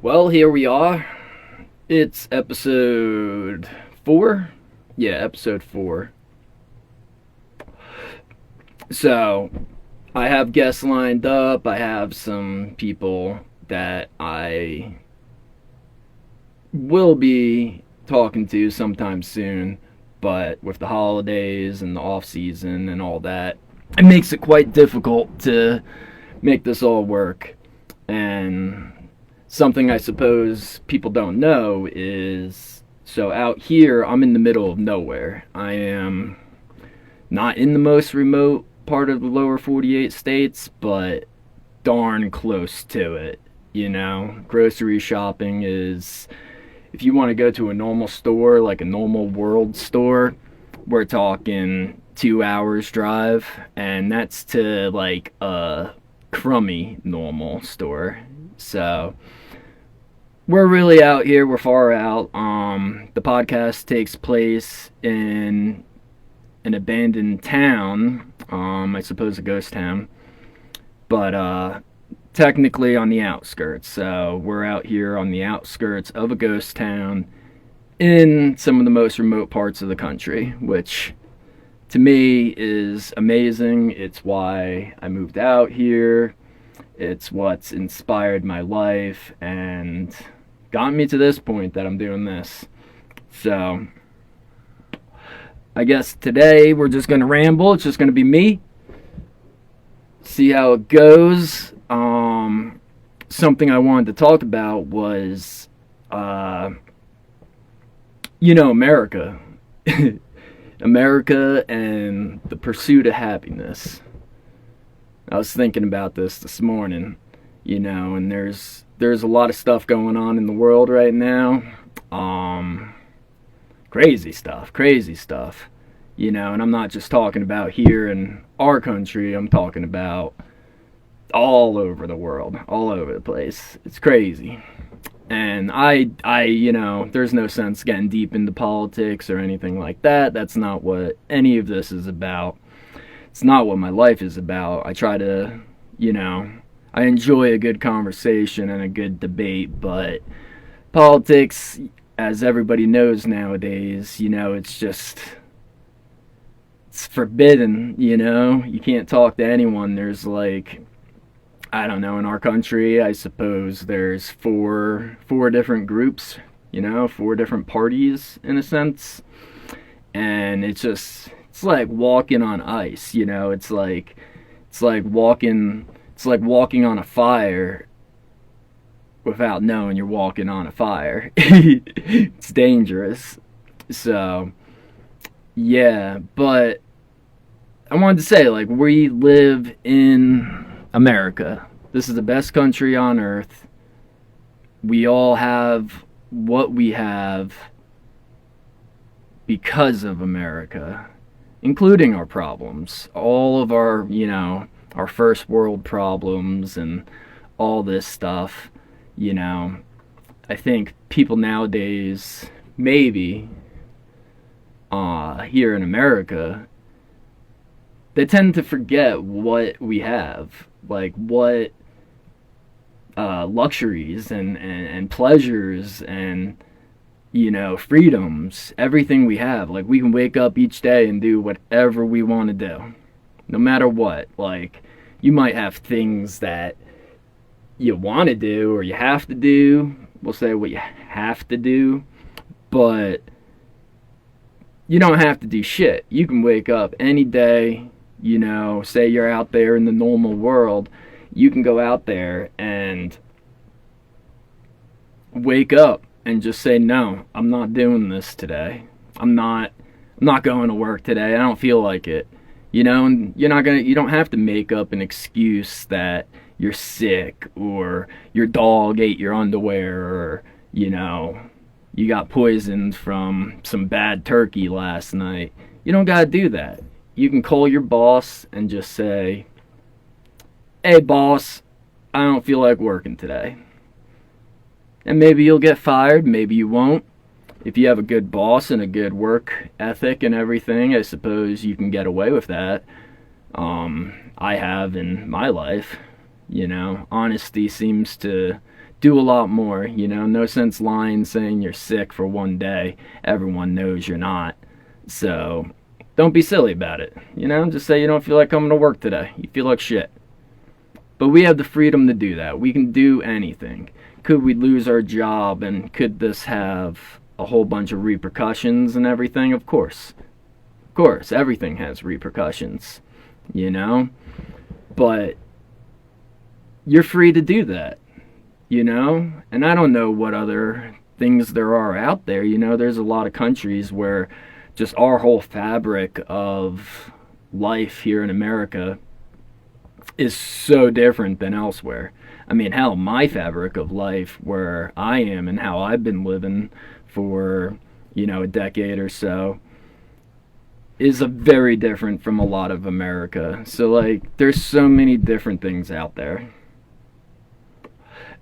Well, here we are. It's episode 4. Yeah, episode 4. So, I have guests lined up. I have some people that I will be talking to sometime soon. But with the holidays and the off season and all that, it makes it quite difficult to make this all work. And something I suppose people don't know is, so out here, I'm in the middle of nowhere. I am not in the most remote part of the lower 48 states, but darn close to it. You know, grocery shopping is, if you want to go to a normal store, like a normal world store, we're talking 2 hours drive, and that's to like a crummy normal store. So we're really out here. We're far out. The podcast takes place in an abandoned town. I suppose a ghost town, but technically on the outskirts. So we're out here on the outskirts of a ghost town in some of the most remote parts of the country, which to me is amazing. It's why I moved out here. It's what's inspired my life and got me to this point that I'm doing this. So I guess today we're just going to ramble. It's just going to be me. See how it goes. Something I wanted to talk about was, America. America and the pursuit of happiness. I was thinking about this morning, and there's a lot of stuff going on in the world right now. Crazy stuff, and I'm not just talking about here in our country. I'm talking about all over the world, all over the place. It's crazy. And I, there's no sense getting deep into politics or anything like that. That's not what any of this is about. It's not what my life is about. I try to, I enjoy a good conversation and a good debate, but politics, as everybody knows nowadays, it's forbidden, You can't talk to anyone. There's I don't know, in our country, I suppose there's four different groups, 4 different parties in a sense. And it's like walking on ice, it's like walking on a fire without knowing you're walking on a fire. It's dangerous. So yeah, but I wanted to say, we live in America. This is the best country on earth. We all have what we have because of America, including our problems, all of our, our first world problems and all this stuff. I think people nowadays, maybe here in America, they tend to forget what we have, what luxuries and pleasures and freedoms, everything we have. We can wake up each day and do whatever we want to do, no matter what. You might have things that you want to do or you have to do. We'll say what you have to do, but you don't have to do shit. You can wake up any day, say you're out there in the normal world, you can go out there and wake up and just say, no, I'm not doing this today. I'm not going to work today. I don't feel like it. And you don't have to make up an excuse that you're sick or your dog ate your underwear or, you got poisoned from some bad turkey last night. You don't got to do that. You can call your boss and just say, hey boss, I don't feel like working today. And maybe you'll get fired, maybe you won't. If you have a good boss and a good work ethic and everything, I suppose you can get away with that. I have in my life. Honesty seems to do a lot more. No sense lying saying you're sick for one day. Everyone knows you're not. So don't be silly about it. Just say you don't feel like coming to work today. You feel like shit. But we have the freedom to do that. We can do anything. Could we lose our job, and could this have a whole bunch of repercussions and everything? Of course. Of course, everything has repercussions, But you're free to do that, And I don't know what other things there are out there. There's a lot of countries where just our whole fabric of life here in America is so different than elsewhere. I mean, hell, my fabric of life where I am and how I've been living for, a decade or so is a very different from a lot of America. So, there's so many different things out there.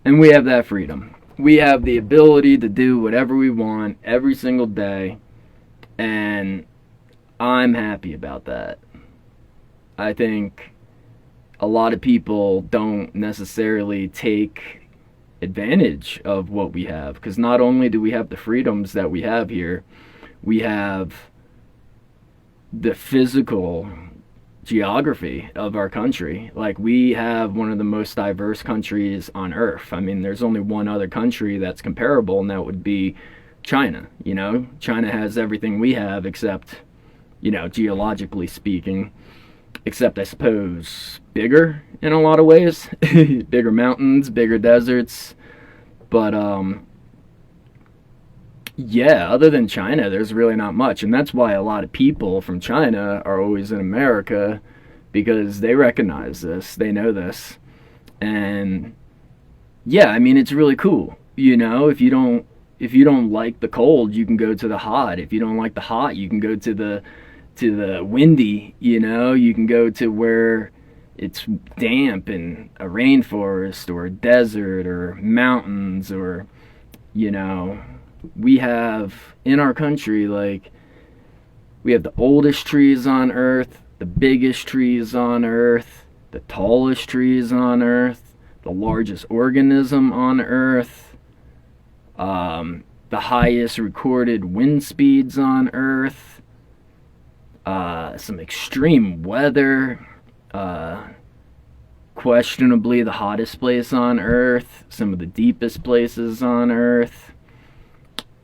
And we have that freedom. We have the ability to do whatever we want every single day. And I'm happy about that. I think a lot of people don't necessarily take advantage of what we have, because not only do we have the freedoms that we have here, we have the physical geography of our country. We have one of the most diverse countries on earth. I mean, there's only one other country that's comparable, and that would be China. China has everything we have except, geologically speaking, except I suppose bigger in a lot of ways. Bigger mountains, bigger deserts. But yeah, other than China, there's really not much. And that's why a lot of people from China are always in America, because they recognize this, they know this. And yeah, I mean, it's really cool. If you don't like the cold, you can go to the hot. If you don't like the hot, you can go to the windy. You can go to where it's damp and a rainforest or a desert or mountains, or we have in our country, we have the oldest trees on earth, the biggest trees on earth, the tallest trees on earth, the largest organism on earth, the highest recorded wind speeds on earth, some extreme weather, questionably the hottest place on earth, some of the deepest places on earth.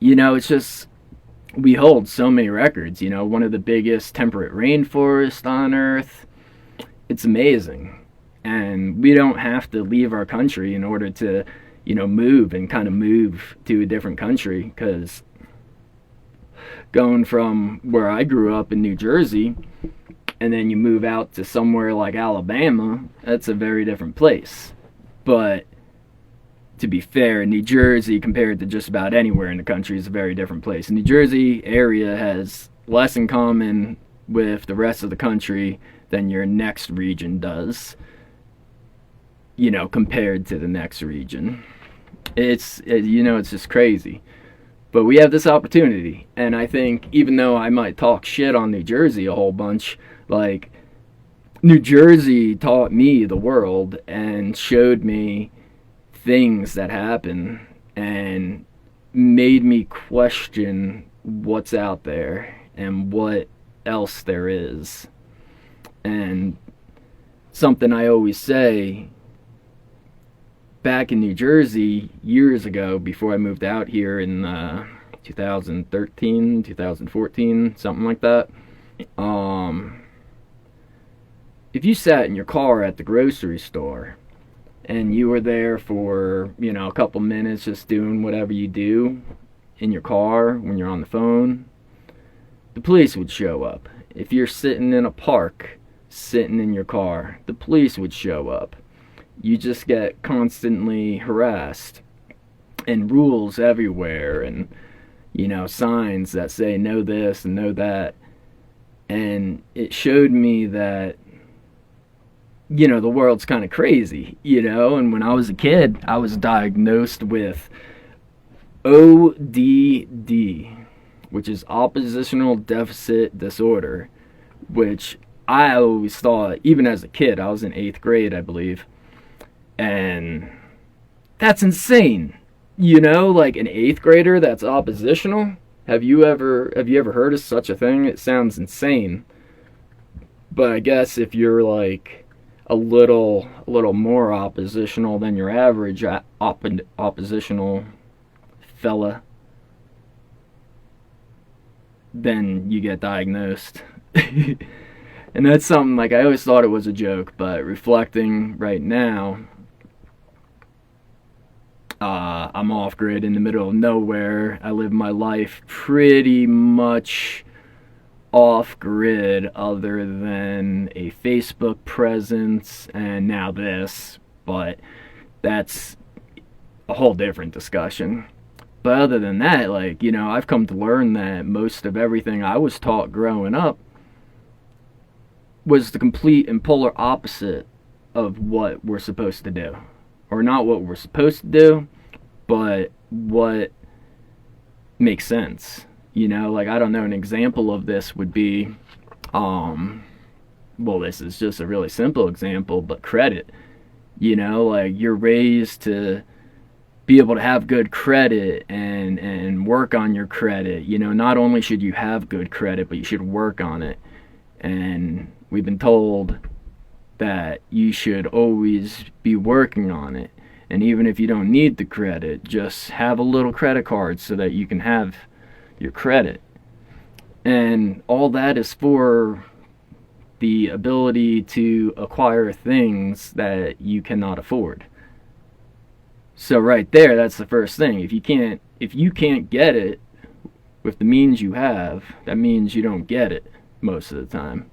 It's just, we hold so many records. One of the biggest temperate rainforests on earth. It's amazing. And we don't have to leave our country in order to, move and kind of move to a different country, because going from where I grew up in New Jersey, and then you move out to somewhere like Alabama, that's a very different place. But to be fair, New Jersey, compared to just about anywhere in the country, is a very different place. The New Jersey area has less in common with the rest of the country than your next region does, compared to the next region. It's just crazy. But we have this opportunity, and I think even though I might talk shit on New Jersey a whole bunch, New Jersey taught me the world and showed me things that happen and made me question what's out there and what else there is. And something I always say, back in New Jersey years ago, before I moved out here in 2013, 2014, something like that, if you sat in your car at the grocery store and you were there for, a couple minutes just doing whatever you do in your car when you're on the phone, the police would show up. If you're sitting in a park, sitting in your car, the police would show up. You just get constantly harassed, and rules everywhere, and signs that say no this and no that. And it showed me that the world's kind of crazy, and when I was a kid, I was diagnosed with ODD, which is oppositional deficit disorder, which I always thought, even as a kid, I was in 8th grade, I believe, and That's insane. You know, like an eighth grader that's oppositional. Have you ever heard of such a thing? It sounds insane. But I guess if you're like a little more oppositional than your average oppositional fella, then you get diagnosed. And that's something like I always thought it was a joke, but reflecting right now, I'm off grid in the middle of nowhere. I live my life pretty much off grid, other than a Facebook presence and now this, but that's a whole different discussion. But other than that, like, I've come to learn that most of everything I was taught growing up was the complete and polar opposite of what we're supposed to do. Or not what we're supposed to do, but what makes sense. Like, I don't know, an example of this would be, well, this is just a really simple example, but credit. Like, you're raised to be able to have good credit and work on your credit. Not only should you have good credit, but you should work on it. And we've been told that you should always be working on it. And even if you don't need the credit, just have a little credit card so that you can have your credit. And all that is for the ability to acquire things that you cannot afford. So right there, that's the first thing. If you can't get it with the means you have, that means you don't get it most of the time.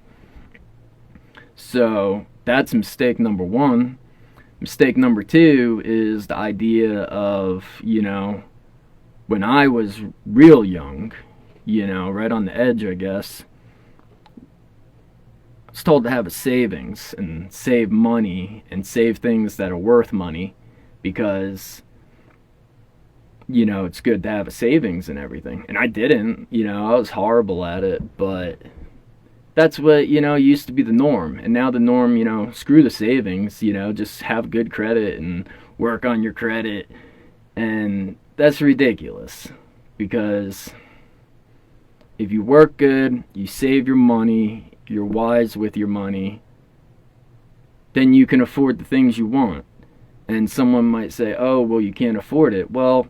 So that's mistake number one. Mistake number two is the idea of, when I was real young, right on the edge, I guess, I was told to have a savings and save money and save things that are worth money because, it's good to have a savings and everything. And I didn't, I was horrible at it, but that's what, used to be the norm. And now the norm, screw the savings, just have good credit and work on your credit. And that's ridiculous, because if you work good, you save your money, you're wise with your money, then you can afford the things you want. And someone might say, oh, well, you can't afford it. Well,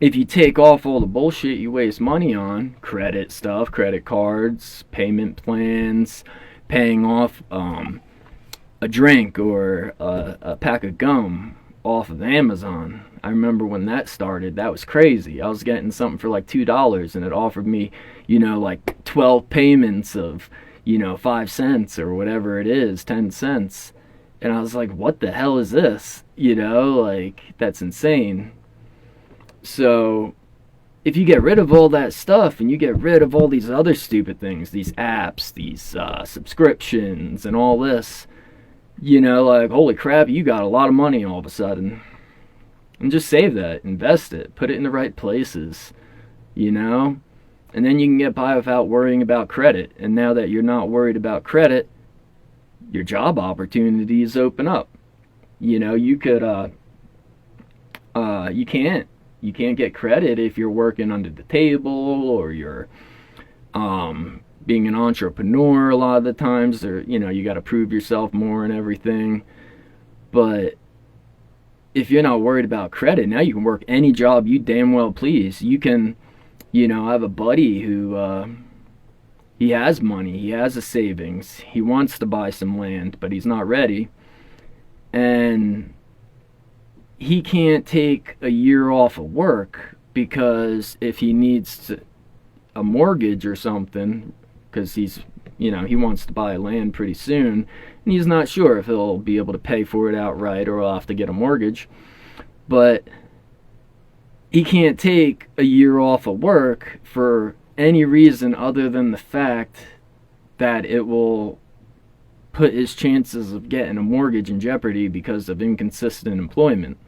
if you take off all the bullshit you waste money on, credit stuff, credit cards, payment plans, paying off a drink or a pack of gum off of Amazon. I remember when that started, that was crazy. I was getting something for like $2 and it offered me, like 12 payments of, 5 cents or whatever it is, 10 cents. And I was like, what the hell is this? Like, that's insane. So if you get rid of all that stuff and you get rid of all these other stupid things, these apps, these subscriptions and all this, like, holy crap, you got a lot of money all of a sudden. And just save that, invest it, put it in the right places, and then you can get by without worrying about credit. And now that you're not worried about credit, your job opportunities open up. You could you can't get credit if you're working under the table, or you're being an entrepreneur. A lot of the times, or you got to prove yourself more and everything. But if you're not worried about credit, now you can work any job you damn well please. You can, I have a buddy who he has money, he has a savings, he wants to buy some land, but he's not ready, and he can't take a year off of work because if he needs a mortgage or something, because he wants to buy land pretty soon, and he's not sure if he'll be able to pay for it outright or he'll have to get a mortgage. But he can't take a year off of work for any reason other than the fact that it will put his chances of getting a mortgage in jeopardy because of inconsistent employment.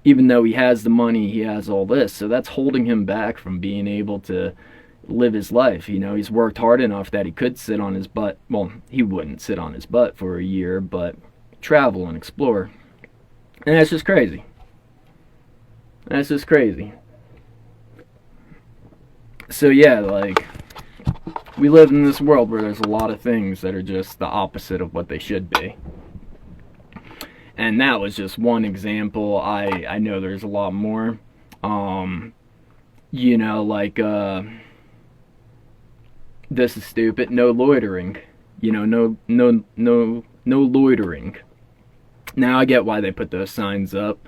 Even though he has the money, he has all this. So that's holding him back from being able to live his life. He's worked hard enough that he could sit on his butt. Well, he wouldn't sit on his butt for a year, but travel and explore. And that's just crazy. That's just crazy. So yeah, like, we live in this world where there's a lot of things that are just the opposite of what they should be. And that was just one example. I know there's a lot more. Um, like, this is stupid. No loitering. No loitering. Now I get why they put those signs up.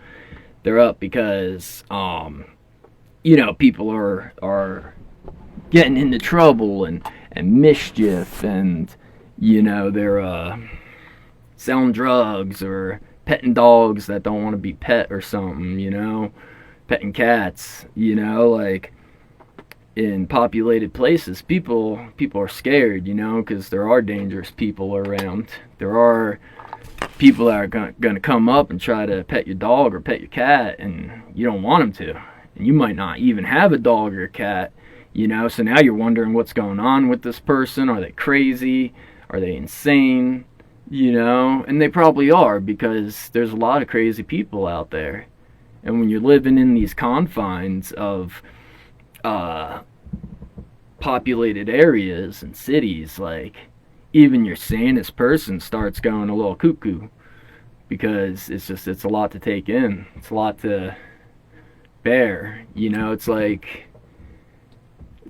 They're up because, people are getting into trouble and mischief, and they're selling drugs or petting dogs that don't want to be pet or something, petting cats, like, in populated places, people are scared, because there are dangerous people around. There are people that are going to come up and try to pet your dog or pet your cat, and you don't want them to. And you might not even have a dog or a cat, so now you're wondering what's going on with this person. Are they crazy? Are they insane? And they probably are, because there's a lot of crazy people out there. And when you're living in these confines of populated areas and cities, like, even your sanest person starts going a little cuckoo, because it's a lot to take in. It's a lot to bear. It's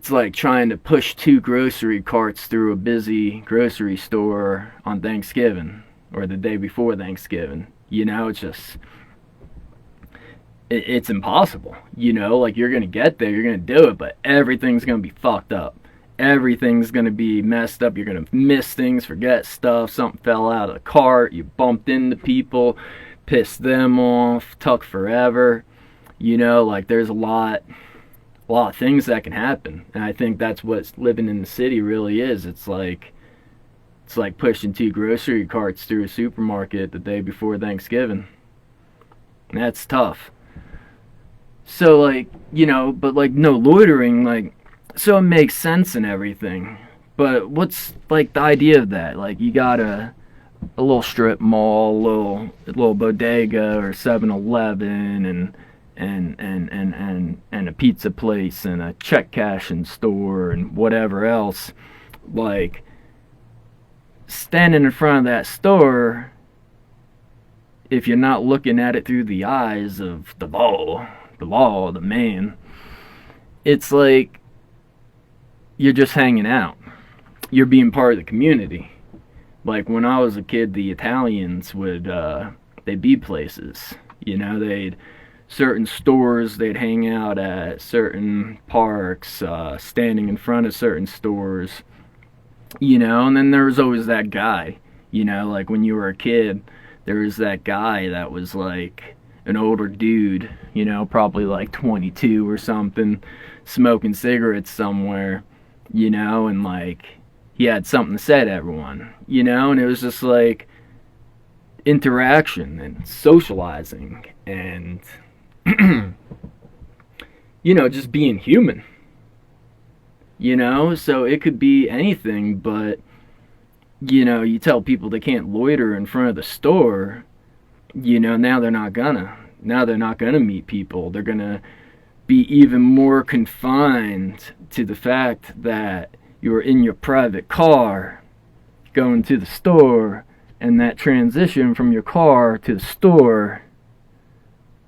like trying to push 2 grocery carts through a busy grocery store on Thanksgiving or the day before Thanksgiving. It's just, it's impossible. Like, you're going to get there, you're going to do it, but everything's going to be fucked up. Everything's going to be messed up. You're going to miss things, forget stuff. Something fell out of the cart. You bumped into people, pissed them off, took forever. Like, there's a lot of things that can happen. And I think that's what living in the city really is. It's like pushing 2 grocery carts through a supermarket the day before Thanksgiving. And that's tough. So, like, but, like, no loitering, like, so it makes sense and everything. But what's, like, the idea of that? Like, you got a little strip mall, a little bodega or 7-Eleven, and a pizza place and a check cashing store and whatever else. Like, standing in front of that store, if you're not looking at it through the eyes of the law, the man, it's like you're just hanging out. You're being part of the community. Like, when I was a kid, the Italians would, they'd be places. They'd certain stores they'd hang out at, certain parks, standing in front of certain stores, and then there was always that guy, like, when you were a kid, there was that guy that was like an older dude, probably like 22 or something, smoking cigarettes somewhere, and like, he had something to say to everyone, and it was just like interaction and socializing and just being human. So it could be anything, but you tell people they can't loiter in front of the store, now they're not gonna meet people. They're gonna be even more confined to the fact that you're in your private car going to the store, and that transition from your car to the store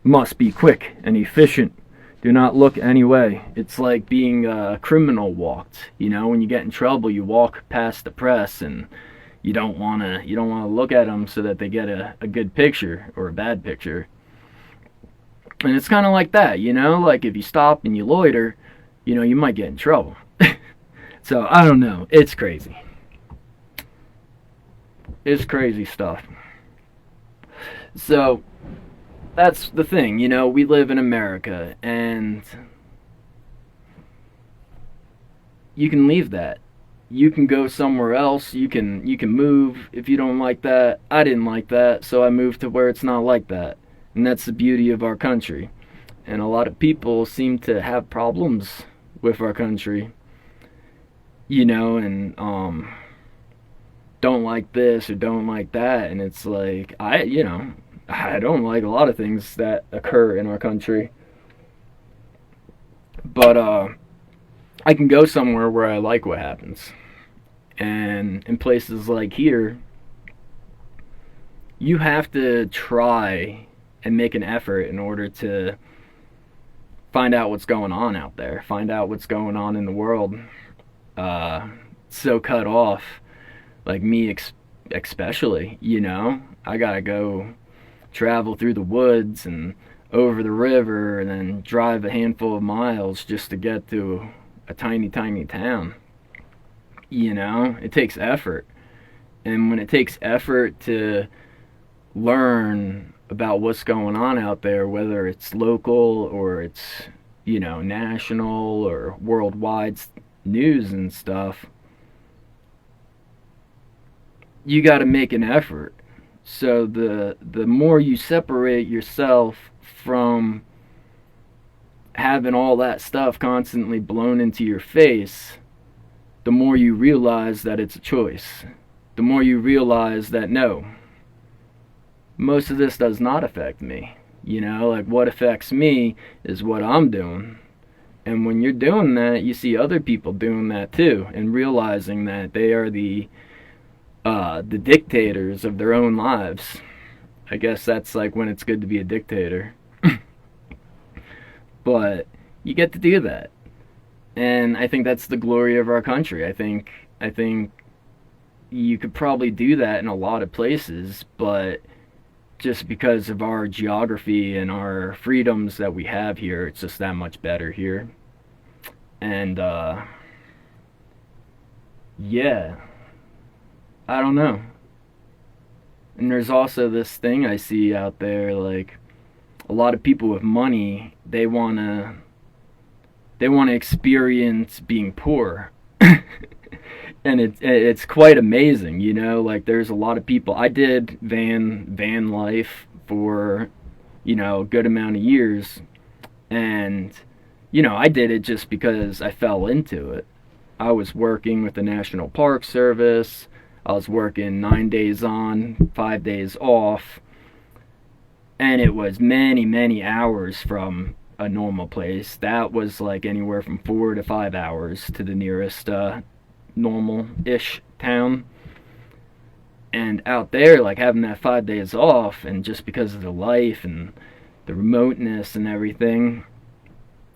must be quick and efficient. Do not look any way. It's like being a criminal walked. When you get in trouble, you walk past the press, and you don't want to look at them so that they get a good picture or a bad picture. And it's kind of like that, like, if you stop and you loiter, you might get in trouble. So, I don't know. It's crazy. It's crazy stuff. So, that's the thing, we live in America, and you can leave that. You can go somewhere else. You can move if you don't like that. I didn't like that, so I moved to where it's not like that. And that's the beauty of our country. And a lot of people seem to have problems with our country, and don't like this or don't like that. And it's like, I don't like a lot of things that occur in our country. But I can go somewhere where I like what happens. And in places like here, you have to try and make an effort in order to find out what's going on out there, find out what's going on in the world. So cut off, like me especially, you know, I gotta go travel through the woods and over the river and then drive a handful of miles just to get to a tiny, tiny town. You know, it takes effort. And when it takes effort to learn about what's going on out there, whether it's local or it's, you know, national or worldwide news and stuff, you got to make an effort. So the more you separate yourself from having all that stuff constantly blown into your face, the more you realize that it's a choice. The more you realize that no, most of this does not affect me. You know, like what affects me is what I'm doing. And when you're doing that, you see other people doing that too, and realizing that they are the dictators of their own lives. I guess that's like when it's good to be a dictator. But you get to do that. And I think that's the glory of our country. I think you could probably do that in a lot of places, but just because of our geography and our freedoms that we have here, it's just that much better here. And yeah, I don't know. And there's also this thing I see out there, like a lot of people with money, they wanna experience being poor. And it's quite amazing, you know, like there's a lot of people. I did van life for, you know, a good amount of years, and you know, I did it just because I fell into it. I was working with the National Park Service. I was working 9 days on, 5 days off, and it was many hours from a normal place. That was like anywhere from 4 to 5 hours to the nearest normal-ish town. And out there, like having that 5 days off, and just because of the life and the remoteness and everything,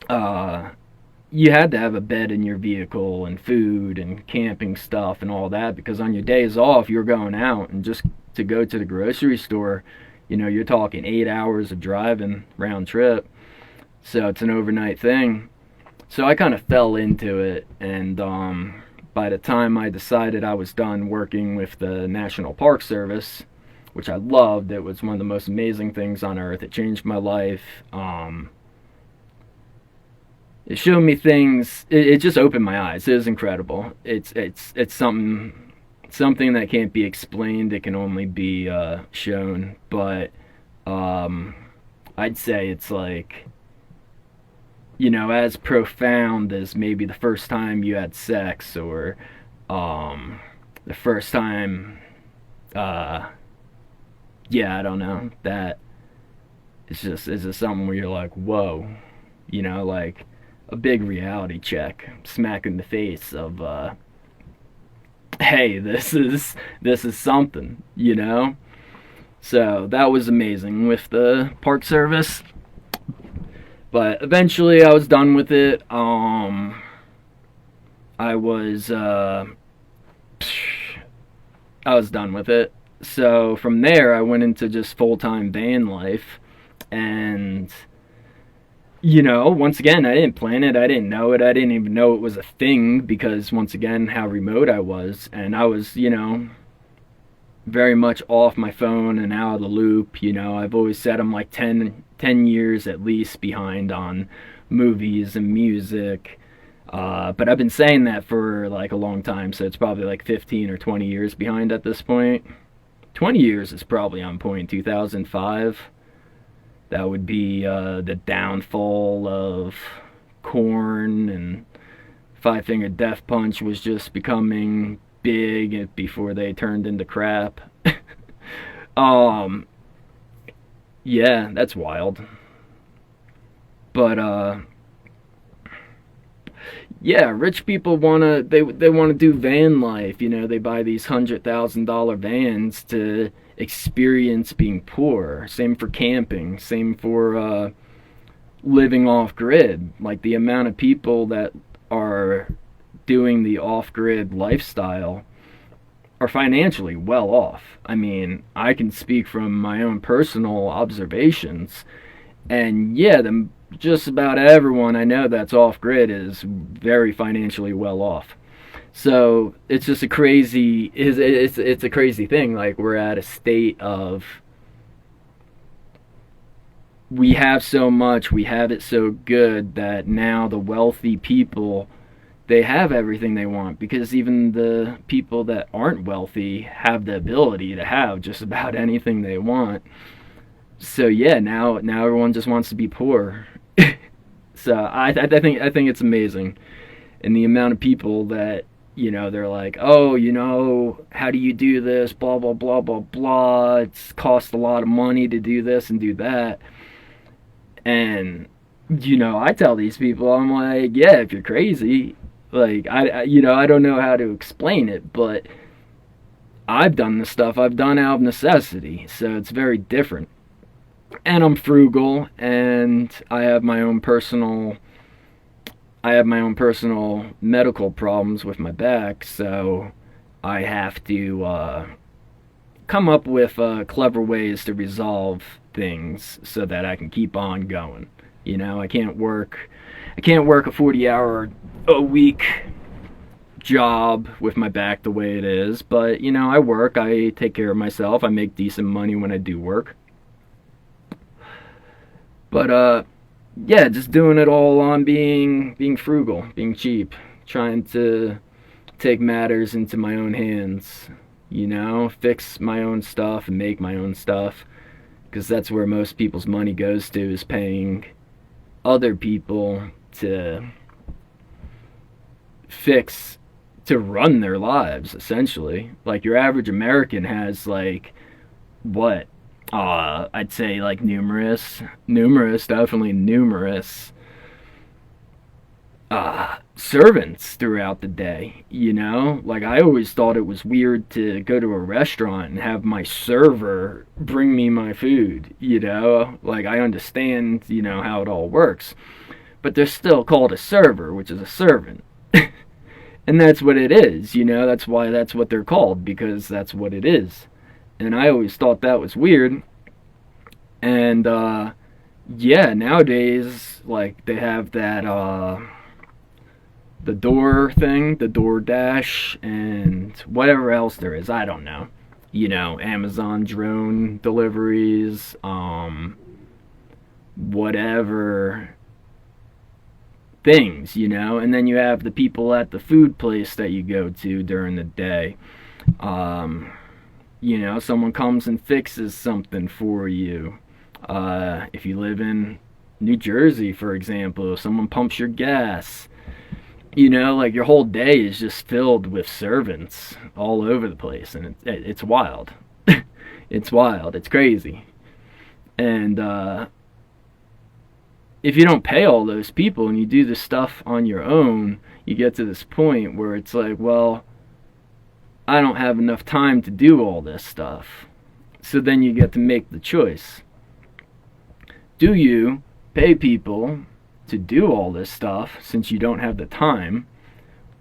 you had to have a bed in your vehicle and food and camping stuff and all that, because on your days off you're going out, and just to go to the grocery store, you know, you're talking 8 hours of driving round trip. So it's an overnight thing. So I kind of fell into it, and by the time I decided I was done working with the National Park Service, which I loved, it was one of the most amazing things on earth. It changed my life. It showed me things. It just opened my eyes. It was incredible. It's something that can't be explained. It can only be shown. But I'd say it's like, you know, as profound as maybe the first time you had sex, or the first time, yeah, I don't know. That it's just something where you're like, whoa, you know, like a big reality check, smack in the face of, hey, this is something, you know. So that was amazing with the Park Service. But eventually I was done with it. I was done with it. So from there I went into just full-time van life. And, you know, once again, I didn't plan it. I didn't know it. I didn't even know it was a thing, because once again, how remote I was. And I was, you know, very much off my phone and out of the loop. You know, I've always said I'm like 10 years at least behind on movies and music. But I've been saying that for like a long time, so it's probably like 15 or 20 years behind at this point. 20 years is probably on point. 2005. That would be the downfall of Korn, and Five Finger Death Punch was just becoming big before they turned into crap. Yeah, that's wild. But Yeah, rich people wanna they wanna do van life. You know, they buy these $100,000 vans to experience being poor. Same for camping. Same for living off grid. Like the amount of people that are doing the off grid lifestyle are financially well off. I mean, I can speak from my own personal observations, and yeah, just about everyone I know that's off grid is very financially well off. So it's just a crazy it's a crazy thing. Like we're at a state of we have so much, we have it so good that now the wealthy people they have everything they want because even the people that aren't wealthy have the ability to have just about anything they want. So yeah, now everyone just wants to be poor. So I think it's amazing, and the amount of people that they're like, oh, how do you do this? Blah blah blah blah blah. It's cost a lot of money to do this and do that, and I tell these people, I'm like, yeah, if you're crazy, like I don't know how to explain it, but I've done the stuff I've done out of necessity, so it's very different. And I'm frugal, and I have my own personal medical problems with my back, so I have to come up with clever ways to resolve things so that I can keep on going. I can't work a 40-hour a week job with my back the way it is, but I work, I take care of myself, I make decent money when I do work. But yeah, just doing it all on being frugal, being cheap, trying to take matters into my own hands, fix my own stuff and make my own stuff, because that's where most people's money goes to, is paying other people to fix to run their lives, essentially. Like your average American has like what I'd say like definitely numerous servants throughout the day. Like I always thought it was weird to go to a restaurant and have my server bring me my food. Like I understand how it all works, but they're still called a server, which is a servant. And that's what it is. That's why that's what they're called, because that's what it is. And I always thought that was weird. And yeah, nowadays like they have that the door thing, the DoorDash, and whatever else there is, I don't know. Amazon drone deliveries, whatever things, and then you have the people at the food place that you go to during the day. Someone comes and fixes something for you. If you live in New Jersey, for example, someone pumps your gas. Like your whole day is just filled with servants all over the place, and it's wild. It's wild. It's crazy. And if you don't pay all those people and you do this stuff on your own, you get to this point where it's like, well, I don't have enough time to do all this stuff. So then you get to make the choice. Do you pay people to do all this stuff since you don't have the time?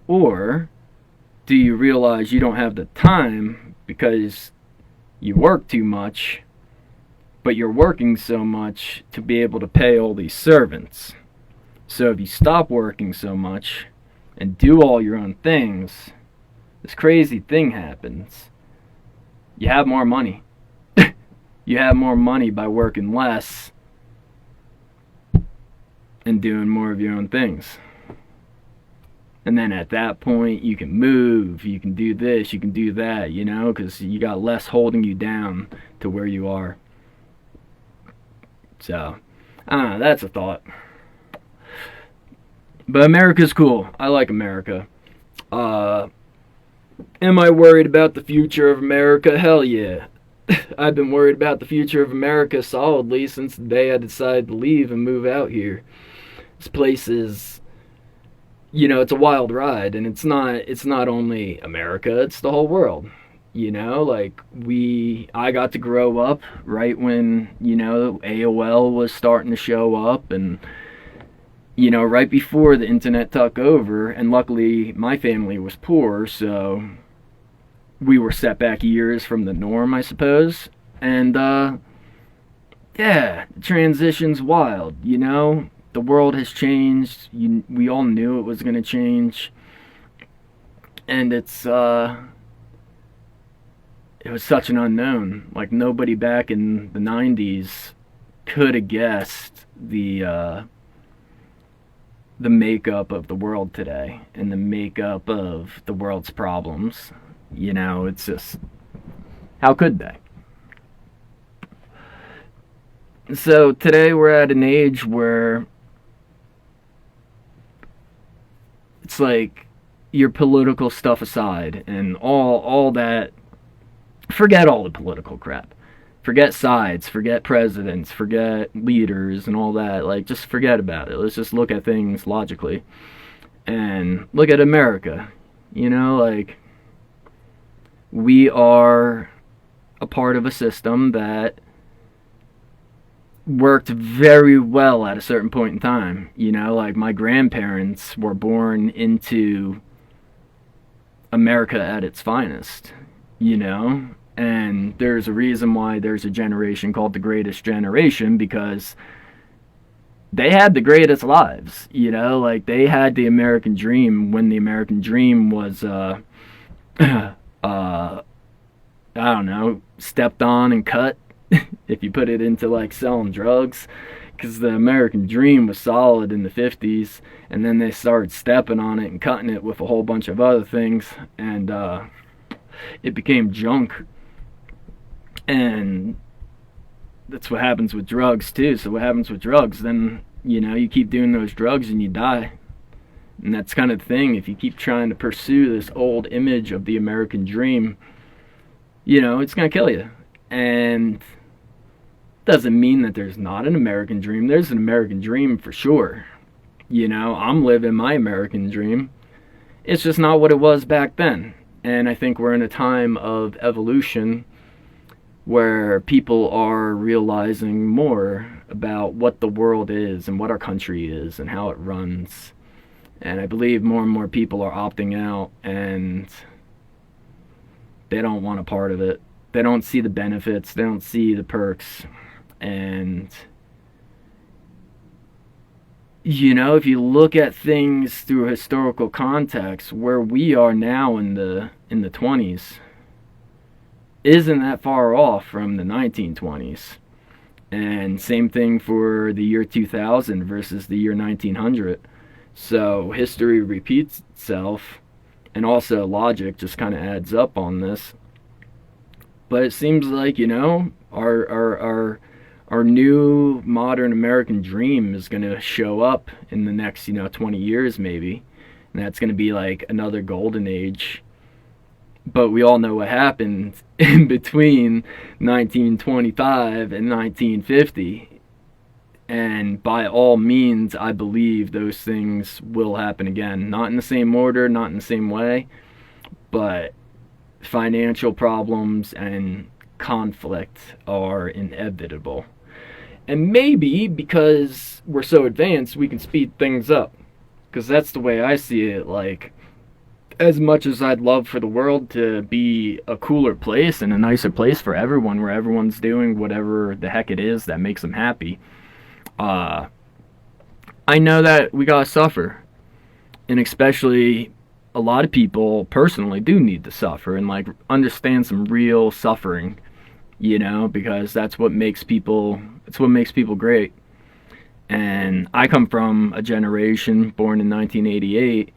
Or do you realize you don't have the time because you work too much, but you're working so much to be able to pay all these servants? So if you stop working so much and do all your own things, this crazy thing happens. You have more money. You have more money by working less and doing more of your own things. And then at that point, you can move, you can do this, you can do that, because you got less holding you down to where you are. So, I don't know, that's a thought. But America's cool. I like America. Am I worried about the future of America? Hell yeah. I've been worried about the future of America solidly since the day I decided to leave and move out here. This place is, it's a wild ride, and it's not only America, it's the whole world. Like I got to grow up right when, AOL was starting to show up, and right before the internet took over, and luckily my family was poor, so we were set back years from the norm, I suppose. And yeah, the transition's wild, The world has changed. We all knew it was going to change. And it was such an unknown. Like, nobody back in the 90s could have guessed the makeup of the world today and the makeup of the world's problems. It's just, how could they? So today we're at an age where it's like, your political stuff aside and all that, forget all the political crap. Forget sides, forget presidents, forget leaders and all that. Like, just forget about it. Let's just look at things logically. And look at America. Like, we are a part of a system that worked very well at a certain point in time. Like, my grandparents were born into America at its finest, and there's a reason why there's a generation called the Greatest Generation, because they had the greatest lives. Like, they had the American dream when the American dream was I don't know, stepped on and cut, if you put it into like selling drugs, because the American dream was solid in the 50s, and then they started stepping on it and cutting it with a whole bunch of other things, and it became junk. And that's what happens with drugs too. So what happens with drugs, then you keep doing those drugs and you die. And that's kind of the thing. If you keep trying to pursue this old image of the American dream, it's gonna kill you. And doesn't mean that there's not an American dream. There's an American dream for sure. I'm living my American dream. It's just not what it was back then. And I think we're in a time of evolution where people are realizing more about what the world is and what our country is and how it runs. And I believe more and more people are opting out, and they don't want a part of it. They don't see the benefits. They don't see the perks. And if you look at things through historical context, where we are now in the 20s isn't that far off from the 1920s. And same thing for the year 2000 versus the year 1900. So history repeats itself, and also logic just kind of adds up on this. But it seems like, our new modern American dream is going to show up in the next, 20 years maybe. And that's going to be like another golden age. But we all know what happened in between 1925 and 1950. And by all means, I believe those things will happen again. Not in the same order, not in the same way, but financial problems and conflict are inevitable. And maybe because we're so advanced, we can speed things up. Because that's the way I see it. Like, as much as I'd love for the world to be a cooler place and a nicer place for everyone, where everyone's doing whatever the heck it is that makes them happy, I know that we gotta suffer. And especially, a lot of people personally do need to suffer and like understand some real suffering, because that's what makes people great. And I come from a generation born in 1988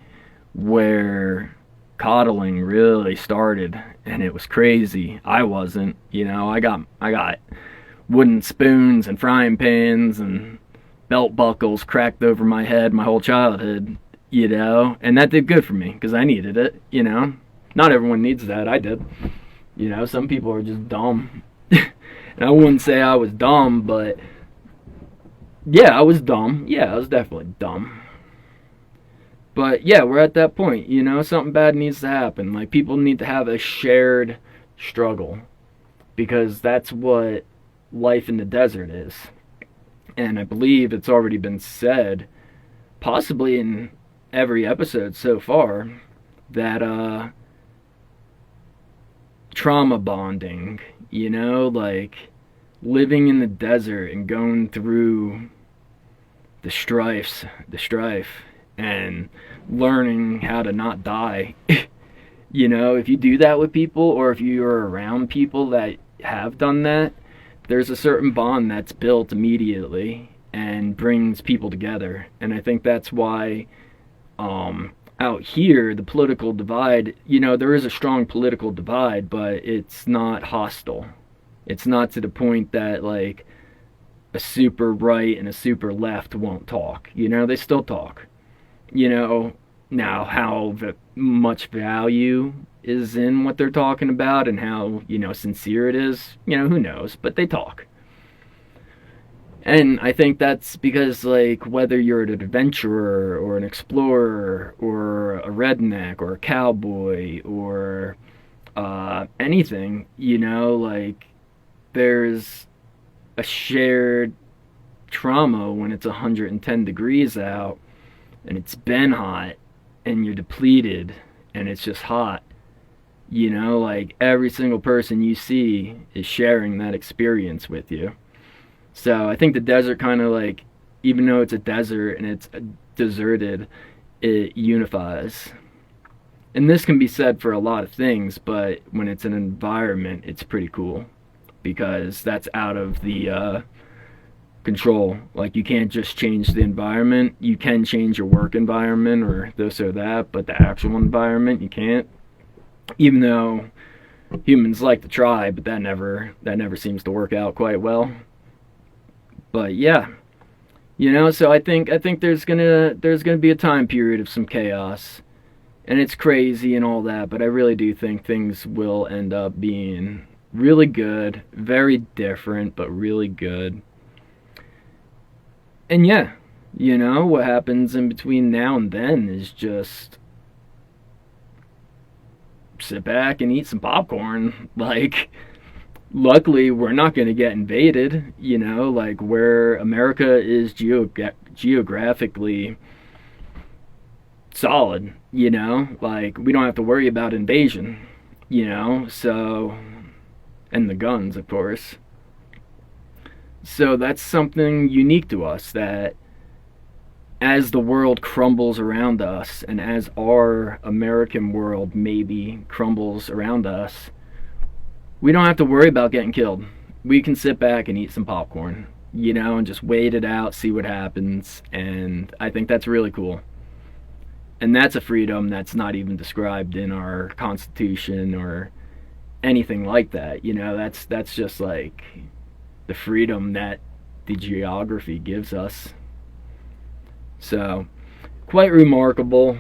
where coddling really started, and it was crazy. I wasn't, I got wooden spoons and frying pans and belt buckles cracked over my head my whole childhood, and that did good for me because I needed it. Not everyone needs that. I did. Some people are just dumb. And I wouldn't say I was dumb, but yeah, I was dumb. Yeah, I was definitely dumb. But yeah, we're at that point, something bad needs to happen. Like, people need to have a shared struggle, because that's what life in the desert is. And I believe it's already been said, possibly in every episode so far, that trauma bonding, like living in the desert and going through the strife and learning how to not die. If you do that with people, or if you're around people that have done that, there's a certain bond that's built immediately and brings people together. And I think that's why out here, the political divide, there is a strong political divide, but it's not hostile. It's not to the point that, like, a super right and a super left won't talk. They still talk. Now how much value is in what they're talking about, and how, sincere it is, who knows, but they talk. And I think that's because, like, whether you're an adventurer or an explorer or a redneck or a cowboy or anything, like, there's a shared trauma when it's 110 degrees out and it's been hot and you're depleted and it's just hot. Like, every single person you see is sharing that experience with you. So I think the desert kind of, like, even though it's a desert and it's deserted, it unifies. And this can be said for a lot of things, but when it's an environment, it's pretty cool, because that's out of the control. Like, you can't just change the environment. You can change your work environment or this or that, but the actual environment, you can't. Even though humans like to try, but that never seems to work out quite well. But yeah, so I think there's gonna be a time period of some chaos, and it's crazy and all that, but I really do think things will end up being really good, very different, but really good. And yeah, what happens in between now and then is just sit back and eat some popcorn. Like, luckily we're not going to get invaded, like, where America is geographically solid, like, we don't have to worry about invasion, so, and the guns, of course. So that's something unique to us, that as the world crumbles around us, and as our American world maybe crumbles around us, we don't have to worry about getting killed. We can sit back and eat some popcorn, and just wait it out, see what happens. And I think that's really cool. And that's a freedom that's not even described in our Constitution or anything like that. That's just like the freedom that the geography gives us. So, quite remarkable.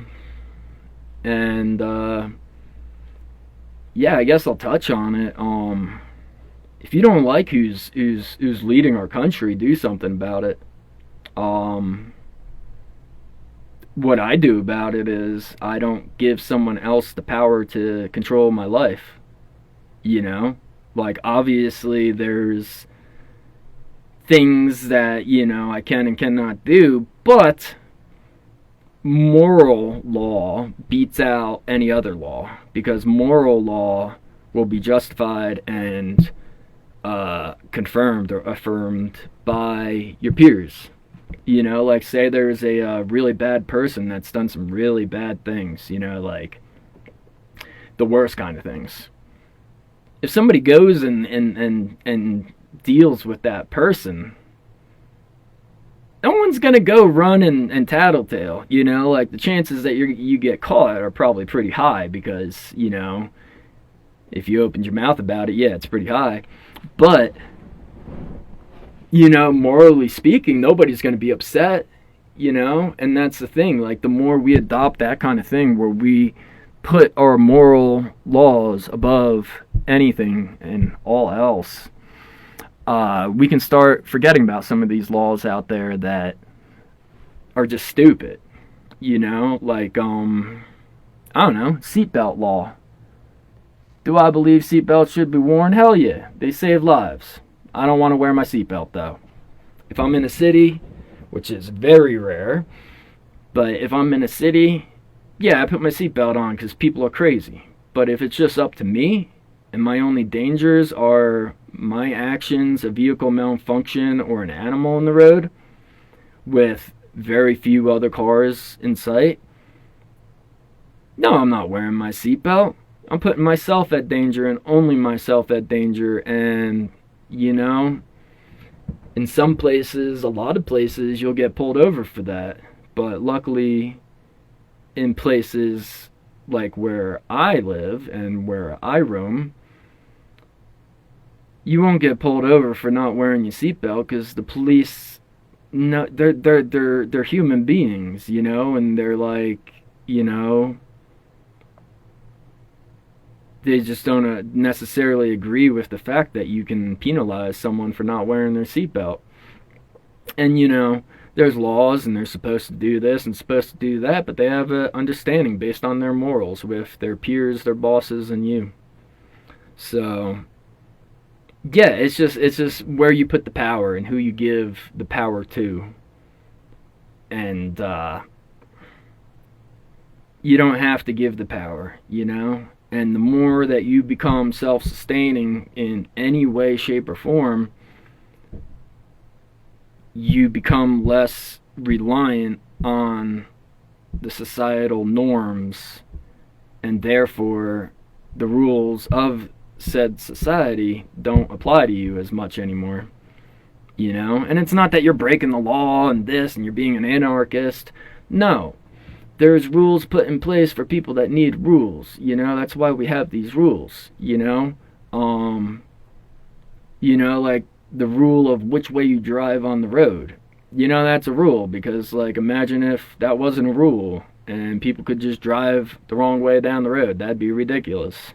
And yeah, I guess I'll touch on it. If you don't like who's leading our country, do something about it. What I do about it is I don't give someone else the power to control my life. Like, obviously there's things that, I can and cannot do, but moral law beats out any other law, because moral law will be justified and confirmed or affirmed by your peers. Like, say there's a really bad person that's done some really bad things, like the worst kind of things. If somebody goes and deals with that person, no one's gonna go run and tattletale. Like, the chances that you get caught are probably pretty high, because if you opened your mouth about it, yeah, it's pretty high. But morally speaking, nobody's gonna be upset. And that's the thing. Like, the more we adopt that kind of thing, where we put our moral laws above anything and all else, we can start forgetting about some of these laws out there that are just stupid. Like, I don't know, seatbelt law. Do I believe seatbelts should be worn? Hell yeah, they save lives. I don't want to wear my seatbelt though. If I'm in a city, which is very rare, but if I'm in a city, yeah, I put my seatbelt on because people are crazy. But if it's just up to me, and my only dangers are my actions, a vehicle malfunction, or an animal in the road, with very few other cars in sight, no, I'm not wearing my seatbelt. I'm putting myself at danger and only myself at danger. And, in some places, a lot of places, you'll get pulled over for that. But luckily, in places like where I live and where I roam, you won't get pulled over for not wearing your seatbelt because the police, no, they're human beings, and they're like, they just don't necessarily agree with the fact that you can penalize someone for not wearing their seatbelt. And there's laws and they're supposed to do this and supposed to do that, but they have an understanding based on their morals with their peers, their bosses, and you. So yeah, it's just where you put the power and who you give the power to. And you don't have to give the power, And the more that you become self-sustaining in any way, shape, or form, you become less reliant on the societal norms, and therefore the rules of said society don't apply to you as much anymore. And it's not that you're breaking the law and this and you're being an anarchist. No. There's rules put in place for people that need rules. That's why we have these rules. Like the rule of which way you drive on the road. That's a rule because, like, imagine if that wasn't a rule and people could just drive the wrong way down the road. That'd be ridiculous.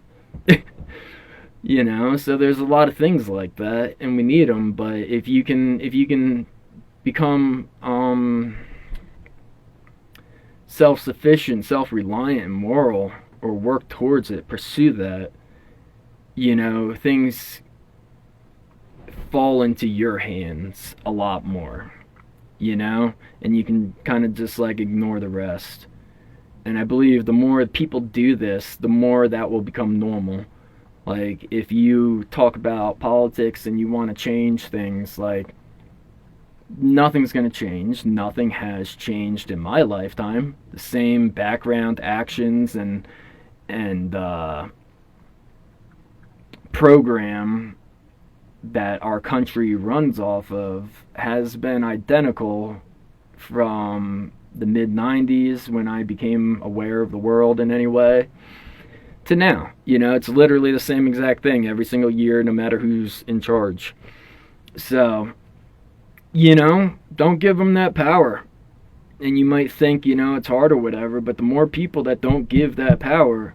So there's a lot of things like that, and we need them. But if you can become self-sufficient, self-reliant, moral, or work towards it, pursue that, things fall into your hands a lot more, and you can kind of just like ignore the rest. And I believe the more people do this, the more that will become normal. Like, if you talk about politics and you want to change things, like, nothing's going to change. Nothing has changed in my lifetime. The same background actions and program that our country runs off of has been identical from the mid-90s, when I became aware of the world in any way, to now. It's literally the same exact thing every single year, no matter who's in charge. So, don't give them that power. And you might think, it's hard or whatever, but the more people that don't give that power,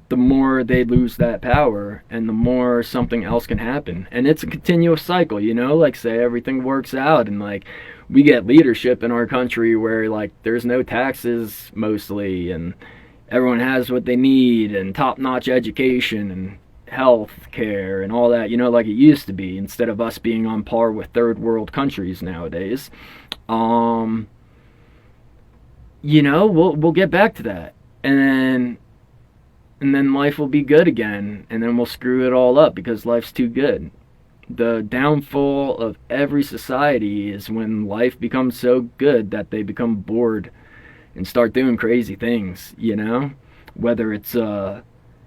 the more they lose that power, and the more something else can happen. And it's a continuous cycle, like, say everything works out and, like, we get leadership in our country where, like, there's no taxes mostly, and everyone has what they need, and top-notch education and health care and all that, like it used to be, instead of us being on par with third world countries nowadays. We'll get back to that, and then life will be good again, and then we'll screw it all up because life's too good. The downfall of every society is when life becomes so good that they become bored and start doing crazy things, whether it's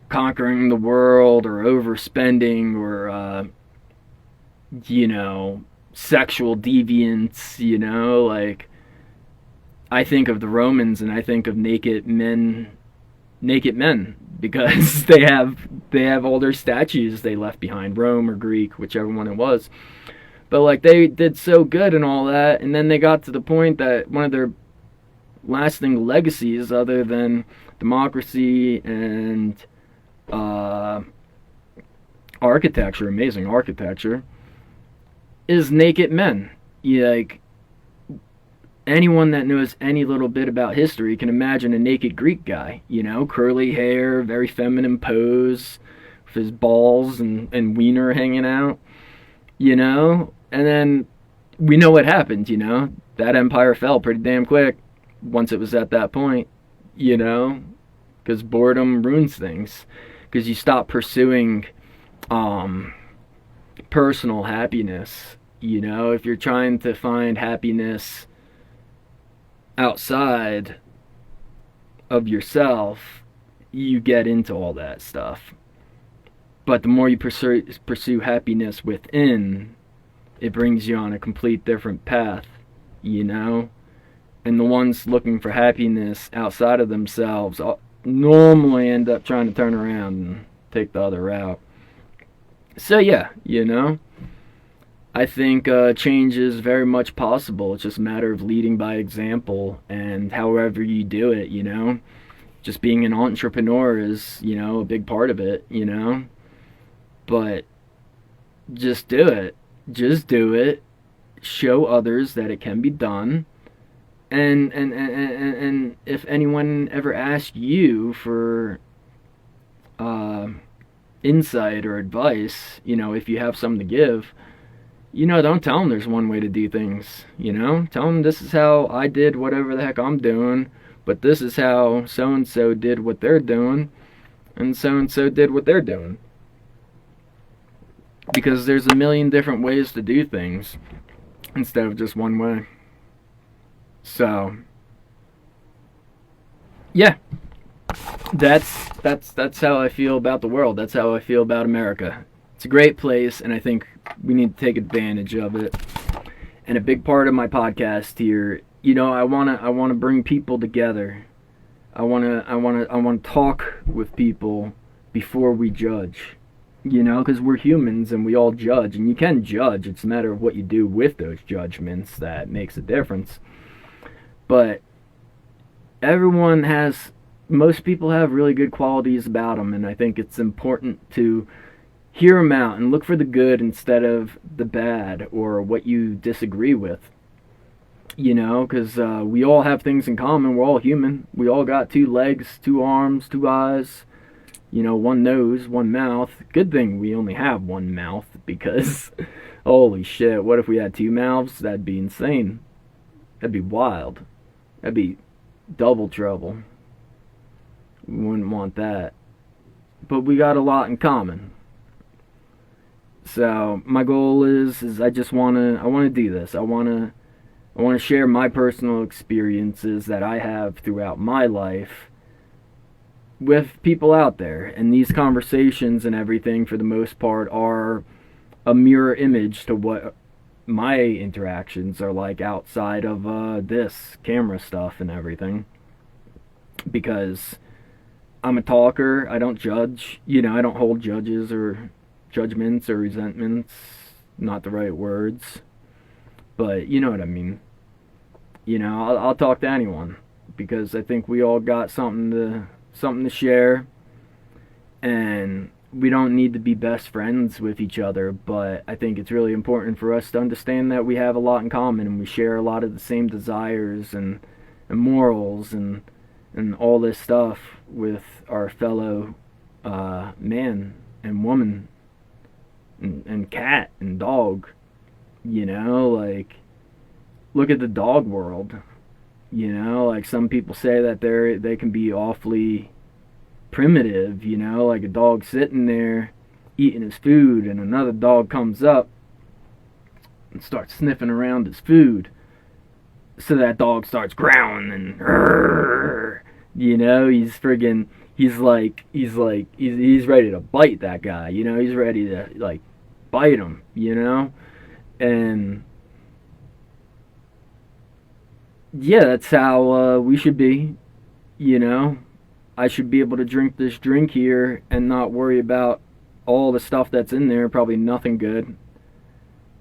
conquering the world or overspending or sexual deviance. Like, I think of the Romans and I think of naked men because they have all their statues they left behind, Rome or Greek, whichever one it was. But, like, they did so good and all that, and then they got to the point that one of their lasting legacies, other than democracy and architecture, amazing architecture, is naked men. anyone that knows any little bit about history can imagine a naked Greek guy, curly hair, very feminine pose, with his balls and wiener hanging out, and then we know what happened, that empire fell pretty damn quick once it was at that point, because boredom ruins things, because you stop pursuing personal happiness. If you're trying to find happiness outside of yourself, you get into all that stuff. But the more you pursue happiness within, it brings you on a complete different path, And the ones looking for happiness outside of themselves normally end up trying to turn around and take the other route. So yeah, I think change is very much possible. It's just a matter of leading by example, and however you do it, Just being an entrepreneur is, a big part of it, But just do it. Just do it. Show others that it can be done. And if anyone ever asks you for insight or advice, if you have something to give, don't tell them there's one way to do things, Tell them this is how I did whatever the heck I'm doing, but this is how so-and-so did what they're doing, and so-and-so did what they're doing. Because there's a million different ways to do things instead of just one way. So, yeah. That's how I feel about the world. That's how I feel about America. It's a great place, and I think we need to take advantage of it. And a big part of my podcast here, I wanna bring people together. I wanna talk with people before we judge. Because we're humans and we all judge, and you can judge. It's a matter of what you do with those judgments that makes a difference. But most people have really good qualities about them, and I think it's important to hear them out and look for the good instead of the bad or what you disagree with. Because we all have things in common. We're all human. We all got 2 legs, 2 arms, 2 eyes, 1 nose, 1 mouth. Good thing we only have 1 mouth, because holy shit, what if we had 2 mouths? That'd be insane. That'd be wild. That'd be double trouble. We wouldn't want that. But we got a lot in common. So my goal is I want to do this. I want to share my personal experiences that I have throughout my life with people out there. And these conversations and everything, for the most part, are a mirror image to what my interactions are like outside of this camera stuff and everything. Because I'm a talker. I don't judge. I don't hold judgments or resentments. Not the right words. But you know what I mean. I'll talk to anyone, because I think we all got something to share, and we don't need to be best friends with each other, but I think it's really important for us to understand that we have a lot in common, and we share a lot of the same desires and morals and all this stuff with our fellow man and woman and cat and dog. Look at the dog world. Some people say that they can be awfully primitive, like a dog sitting there eating his food, and another dog comes up and starts sniffing around his food. So that dog starts growling and he's ready to bite that guy, he's ready to bite him, and yeah, that's how we should be, I should be able to drink this drink here and not worry about all the stuff that's in there. Probably nothing good.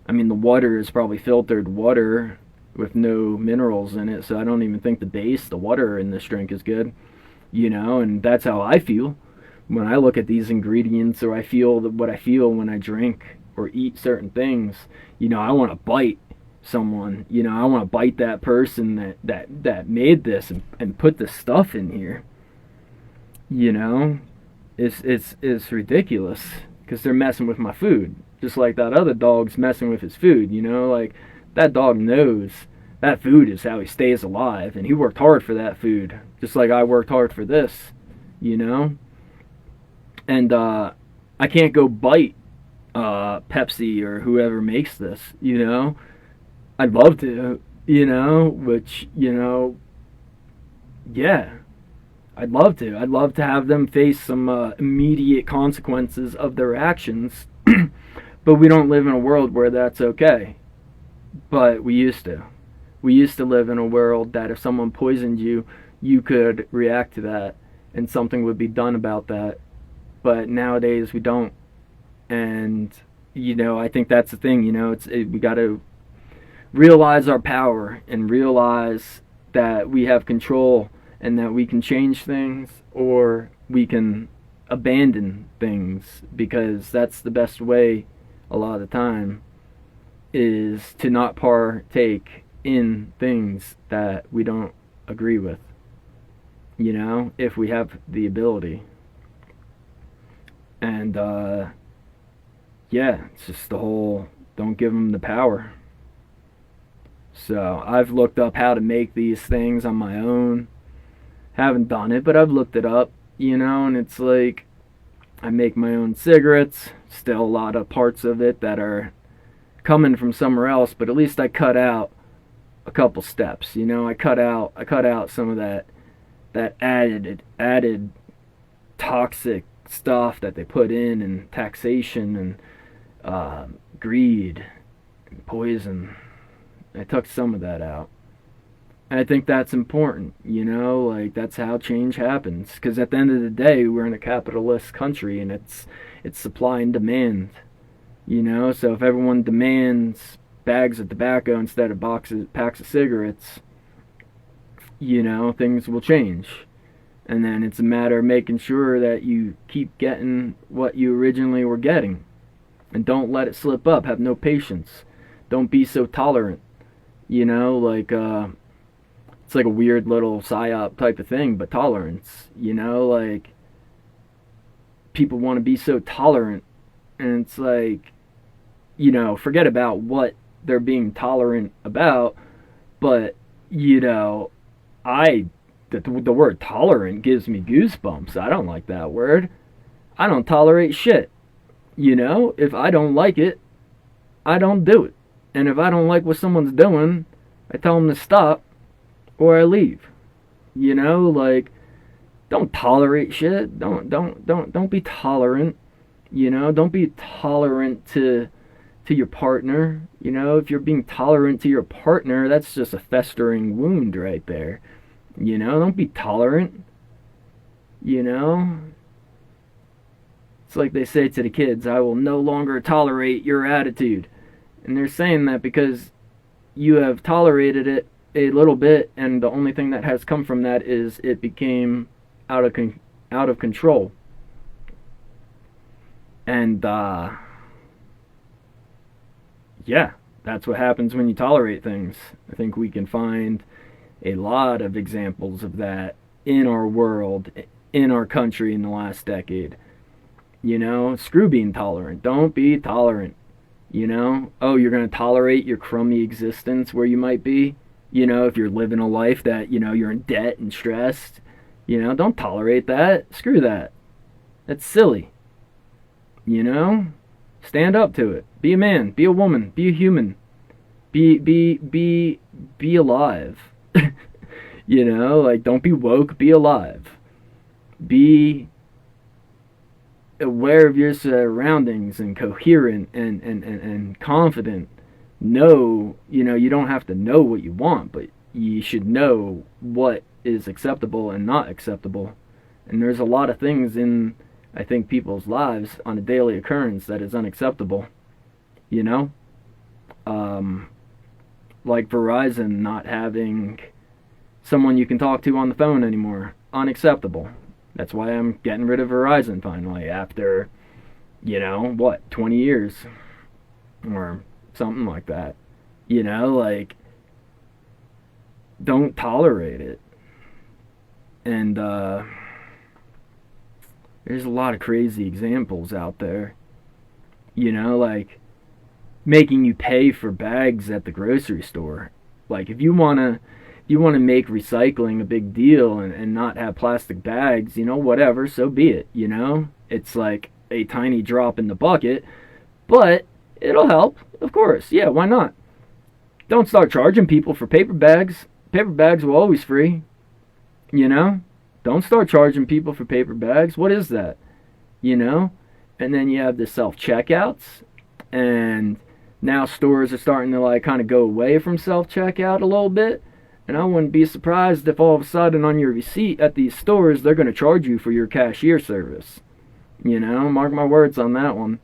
I mean, the water is probably filtered water with no minerals in it, so I don't even think the water in this drink is good, and that's how I feel when I look at these ingredients, or I feel what I feel when I drink or eat certain things. I want to bite someone. You know, I want to bite that person that made this and put this stuff in here. You know, it's ridiculous because they're messing with my food, just like that other dog's messing with his food. You know, like that dog knows that food is how he stays alive, and he worked hard for that food, just like I worked hard for this. You know, and I can't go bite Pepsi or whoever makes this. You know, I'd love to. You know, which yeah, I'd love to. I'd love to have them face some immediate consequences of their actions, but we don't live in a world where that's okay. But we used to. We used to live in a world that if someone poisoned you, you could react to that and something would be done about that. But nowadays we don't. And I think that's the thing. We got to realize our power and realize that we have control and that we can change things or we can abandon things, because that's the best way a lot of the time, is to not partake in things that we don't agree with, if we have the ability. And yeah, it's just the whole don't give them the power. So I've looked up how to make these things on my own. Haven't done it, but I've looked it up, and it's like I make my own cigarettes. Still a lot of parts of it that are coming from somewhere else, but at least I cut out a couple steps. I cut out some of that added toxic stuff that they put in, and taxation and greed and poison. I took some of that out. And I think that's important, like that's how change happens. Because at the end of the day, we're in a capitalist country, and it's supply and demand, So if everyone demands bags of tobacco instead of packs of cigarettes, things will change. And then it's a matter of making sure that you keep getting what you originally were getting. And don't let it slip up. Have no patience. Don't be so tolerant. It's like a weird little psyop type of thing, but tolerance, like people want to be so tolerant, and it's like, forget about what they're being tolerant about, but the word tolerant gives me goosebumps. I don't like that word. I don't tolerate shit. If I don't like it, I don't do it. And if I don't like what someone's doing, I tell them to stop or I leave. Like, don't tolerate shit. Don't be tolerant. Don't be tolerant to your partner. If you're being tolerant to your partner, that's just a festering wound right there. Don't be tolerant. It's like they say to the kids, I will no longer tolerate your attitude. And they're saying that because you have tolerated it a little bit, and the only thing that has come from that is it became out of control. And yeah, that's what happens when you tolerate things. I think we can find a lot of examples of that in our world, in our country in the last decade. Screw being tolerant. Don't be tolerant. Oh, you're going to tolerate your crummy existence where you might be, if you're living a life that, you're in debt and stressed, don't tolerate that. Screw that. That's silly. Stand up to it. Be a man, be a woman, be a human. Be alive. Like, don't be woke, be alive. Be aware of your surroundings and coherent and confident. You don't have to know what you want, but you should know what is acceptable and not acceptable. And there's a lot of things in, I think, people's lives on a daily occurrence that is unacceptable. Like Verizon not having someone you can talk to on the phone anymore. Unacceptable. That's why I'm getting rid of Verizon finally after, 20 years or something like that. You know, like, don't tolerate it. And there's a lot of crazy examples out there. You know, like making you pay for bags at the grocery store. Like if you wanna make recycling a big deal and not have plastic bags, whatever, so be it, It's like a tiny drop in the bucket, but it'll help, of course. Yeah, why not? Don't start charging people for paper bags. Paper bags were always free, you know? Don't start charging people for paper bags. What is that? You know? And then you have the self checkouts, and now stores are starting to like kind of go away from self checkout a little bit. And I wouldn't be surprised if all of a sudden on your receipt at these stores they're going to charge you for your cashier service. Mark my words on that one.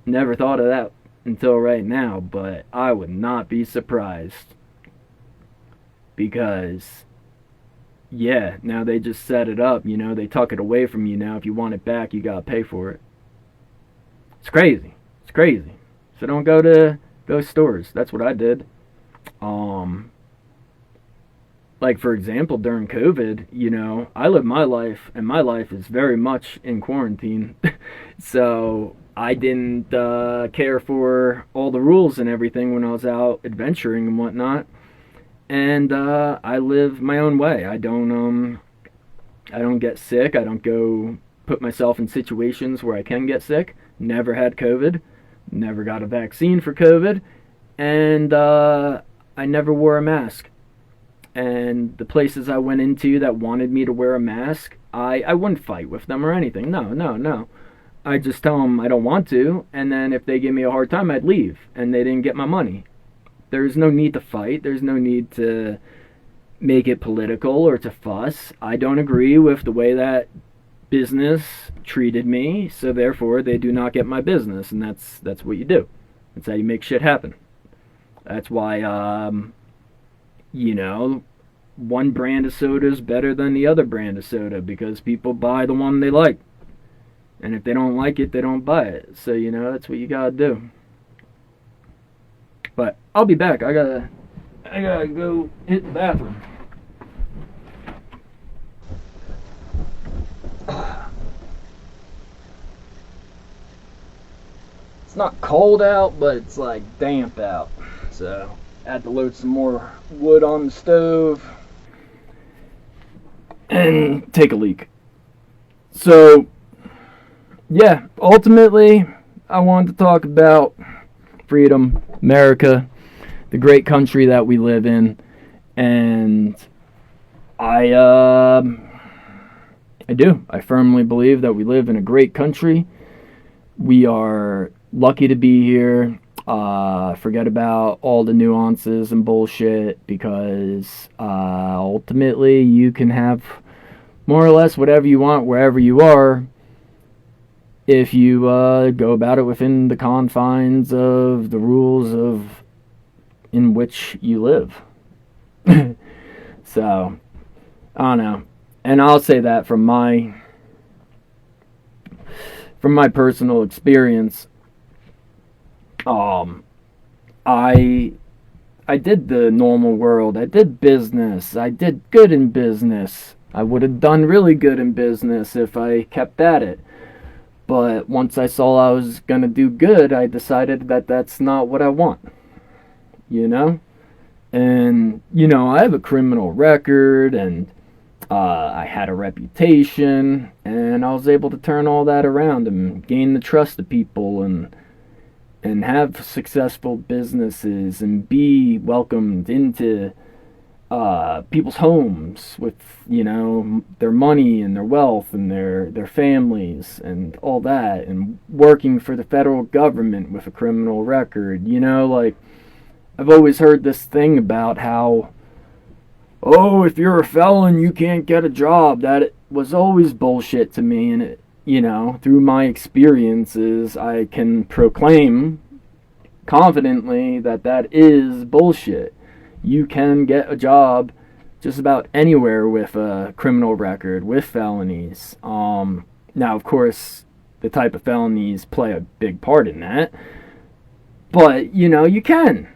Never thought of that until right now, but I would not be surprised. Because, yeah, now they just set it up, they tuck it away from you now. If you want it back, you gotta pay for it. It's crazy. It's crazy. So don't go to those stores. That's what I did. Like for example, during COVID, I live my life, and my life is very much in quarantine. So I didn't care for all the rules and everything when I was out adventuring and whatnot. And I live my own way. I don't get sick. I don't go put myself in situations where I can get sick. Never had COVID. Never got a vaccine for COVID. And I never wore a mask. And the places I went into that wanted me to wear a mask, I wouldn't fight with them or anything. No. I just tell them I don't want to, and then if they give me a hard time, I'd leave, and they didn't get my money. There's no need to fight. There's no need to make it political or to fuss. I don't agree with the way that business treated me, so therefore they do not get my business, and that's what you do. That's how you make shit happen. That's why one brand of soda is better than the other brand of soda because people buy the one they like. And if they don't like it, they don't buy it. So, that's what you gotta do. But I'll be back. I gotta go hit the bathroom. It's not cold out, but it's like damp out. So I had to load some more wood on the stove and take a leak. So, yeah, ultimately, I wanted to talk about freedom, America, the great country that we live in, and I firmly believe that we live in a great country. We are lucky to be here. Forget about all the nuances and bullshit because ultimately you can have more or less whatever you want wherever you are if you go about it within the confines of the rules of in which you live. So, I don't know. And I'll say that from my personal experience. I did the normal world. I did business. I did good in business. I would have done really good in business if I kept at it. But once I saw I was going to do good, I decided that that's not what I want. And, I have a criminal record, and I had a reputation, and I was able to turn all that around and gain the trust of people and have successful businesses and be welcomed into people's homes with, their money and their wealth and their families and all that, and working for the federal government with a criminal record. I've always heard this thing about how, if you're a felon, you can't get a job. That was always bullshit to me, and through my experiences, I can proclaim confidently that is bullshit. You can get a job just about anywhere with a criminal record, with felonies. Now, of course, the type of felonies play a big part in that. But, you can.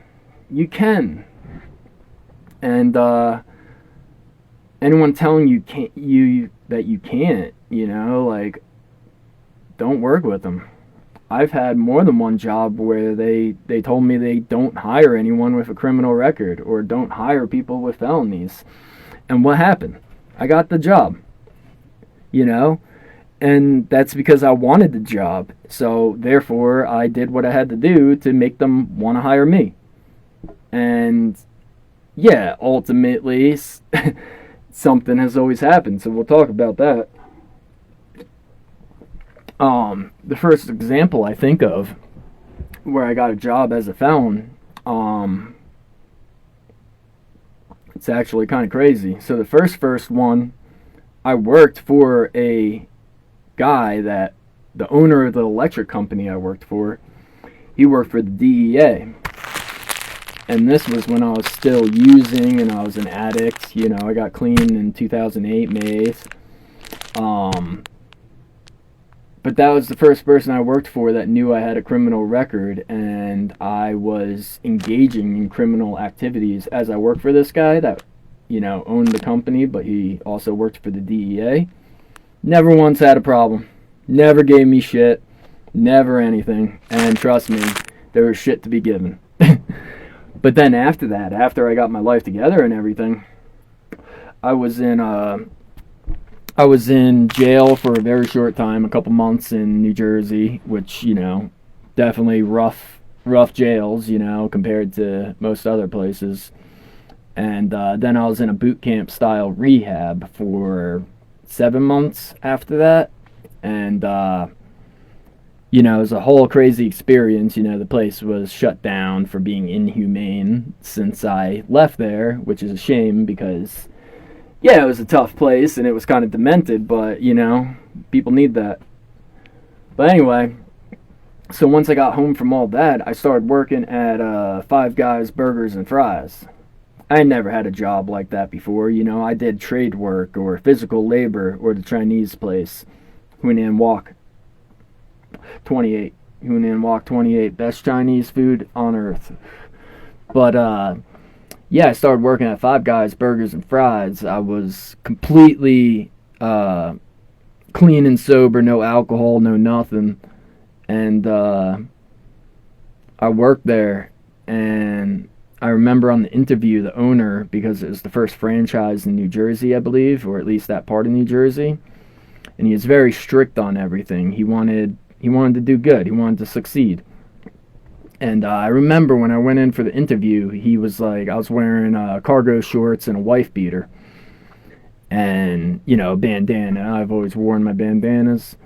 You can. And anyone telling you that you can't, like, don't work with them. I've had more than one job where they told me they don't hire anyone with a criminal record or don't hire people with felonies. And what happened? I got the job. And that's because I wanted the job. So therefore, I did what I had to do to make them want to hire me. And yeah, ultimately, something has always happened. So we'll talk about that. The first example I think of where I got a job as a felon, it's actually kind of crazy. So the first one, I worked for a guy that the owner of the electric company I worked for, he worked for the DEA. And this was when I was still using and I was an addict. I got clean in 2008, May 8th. But that was the first person I worked for that knew I had a criminal record, and I was engaging in criminal activities as I worked for this guy that, owned the company, but he also worked for the DEA. Never once had a problem. Never gave me shit. Never anything. And trust me, there was shit to be given. But then after that, after I got my life together and everything, I was in jail for a very short time, a couple months in New Jersey, which, definitely rough jails, compared to most other places. And then I was in a boot camp style rehab for 7 months after that. And, it was a whole crazy experience. The place was shut down for being inhumane since I left there, which is a shame because, yeah, it was a tough place and it was kind of demented, but, people need that. But anyway, so once I got home from all that, I started working at Five Guys Burgers and Fries. I never had a job like that before. I did trade work or physical labor or the Chinese place, Hunan Wok 28. Hunan Wok 28, best Chinese food on earth. But, yeah, I started working at Five Guys Burgers and Fries. I was completely clean and sober, no alcohol, no nothing. And I worked there, and I remember on the interview, the owner, because it was the first franchise in New Jersey, I believe, or at least that part of New Jersey, and he was very strict on everything. He wanted to do good. He wanted to succeed. And I remember when I went in for the interview, he was like, I was wearing cargo shorts and a wife beater. And, a bandana. I've always worn my bandanas.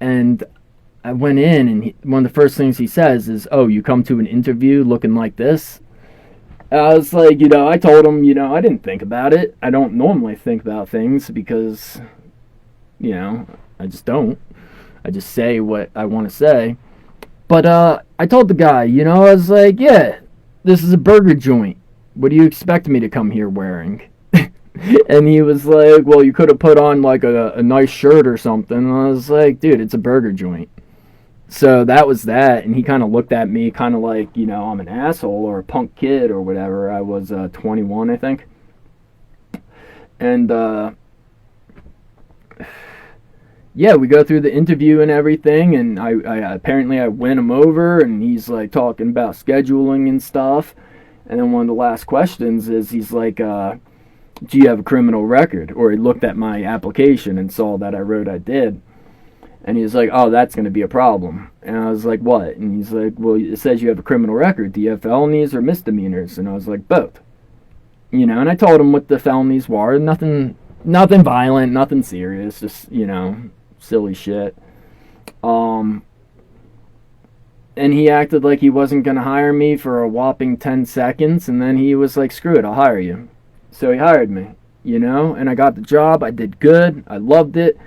And I went in, and one of the first things he says is, "Oh, you come to an interview looking like this?" And I was like, I told him, I didn't think about it. I don't normally think about things because, I just don't. I just say what I want to say. But I told the guy, I was like, yeah, this is a burger joint. What do you expect me to come here wearing? And he was like, well, you could have put on like a nice shirt or something. And I was like, dude, it's a burger joint. So that was that. And he kind of looked at me kind of like, I'm an asshole or a punk kid or whatever. I was 21, I think. And yeah, we go through the interview and everything, and I apparently I win him over, and he's like talking about scheduling and stuff. And then one of the last questions is, he's like, do you have a criminal record? Or he looked at my application and saw that I wrote I did. And he's like, oh, that's going to be a problem. And I was like, what? And he's like, well, it says you have a criminal record. Do you have felonies or misdemeanors? And I was like, both. And I told him what the felonies were. Nothing violent, nothing serious, just, silly shit. And he acted like he wasn't going to hire me for a whopping 10 seconds, and then he was like, screw it, I'll hire you. So he hired me, and I got the job. I did good. I loved it.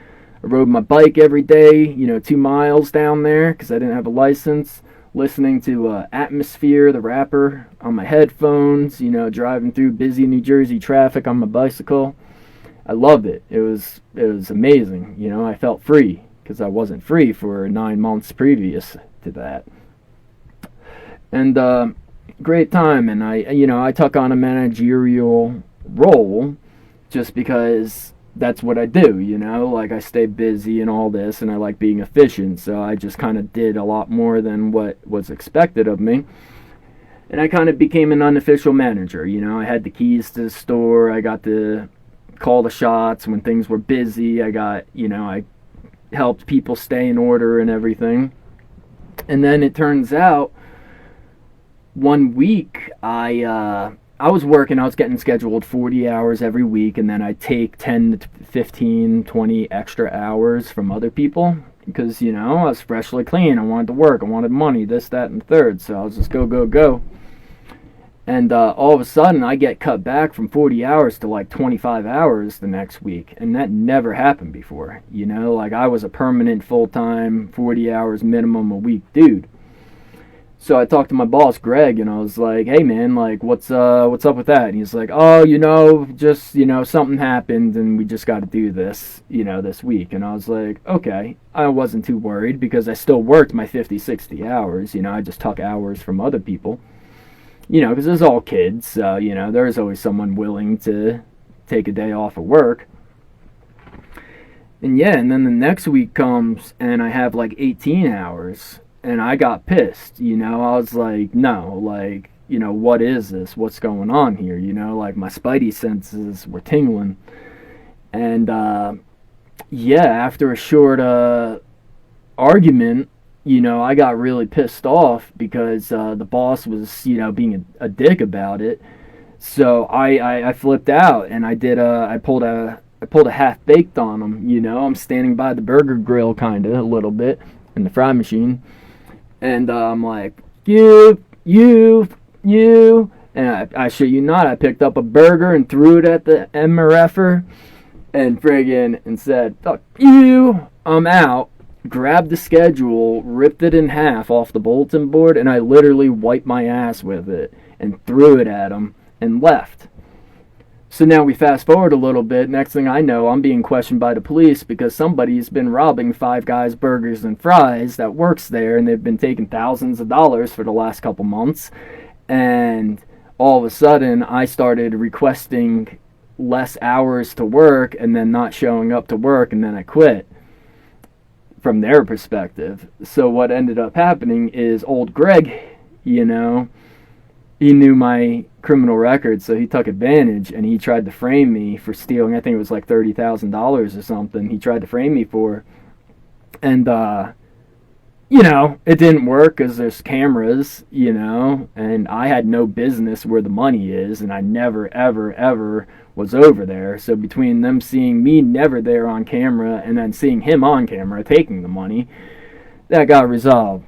I rode my bike every day, 2 miles down there because I didn't have a license, listening to Atmosphere, the rapper, on my headphones, driving through busy New Jersey traffic on my bicycle. I loved it. It was amazing. I felt free because I wasn't free for 9 months previous to that. And great time, and I took on a managerial role just because that's what I do, like I stay busy and all this, and I like being efficient, so I just kind of did a lot more than what was expected of me. And I kind of became an unofficial manager. I had the keys to the store. I got to call the shots when things were busy. I helped people stay in order and everything. And then it turns out one week I was working. I was getting scheduled 40 hours every week, and then I'd take 10 to 15, 20 extra hours from other people because, I was freshly clean. I wanted to work. I wanted money, this, that, and the third. So I was just go, go, go. And all of a sudden, I get cut back from 40 hours to like 25 hours the next week. And that never happened before. Like I was a permanent, full-time, 40 hours minimum a week dude. So I talked to my boss, Greg, and I was like, hey, man, like, what's up with that? And he's like, oh, just, something happened and we just got to do this, this week. And I was like, okay. I wasn't too worried because I still worked my 50, 60 hours. I just took hours from other people. Because it's all kids, so, there's always someone willing to take a day off of work. And yeah, and then the next week comes, and I have like 18 hours, and I got pissed, I was like, no, like, what is this? What's going on here? Like my spidey senses were tingling. And, yeah, after a short argument, I got really pissed off because the boss was, being a dick about it. So I flipped out and I pulled a half baked on him. I'm standing by the burger grill kind of a little bit in the fry machine, and I'm like, you, and I shit you not, I picked up a burger and threw it at the MRFer and said, fuck you, I'm out. Grabbed the schedule, ripped it in half off the bulletin board, and I literally wiped my ass with it and threw it at him and left. So now we fast forward a little bit. Next thing I know, I'm being questioned by the police because somebody's been robbing Five Guys Burgers and Fries that works there, and they've been taking thousands of dollars for the last couple months. And all of a sudden, I started requesting less hours to work and then not showing up to work, and then I quit. From their perspective. So what ended up happening is old Greg, he knew my criminal record, so he took advantage and he tried to frame me for stealing. I think it was like $30,000 or something. He tried to frame me for, and it didn't work because there's cameras, and I had no business where the money is, and I never, ever, ever was over there. So between them seeing me never there on camera and then seeing him on camera taking the money, that got resolved.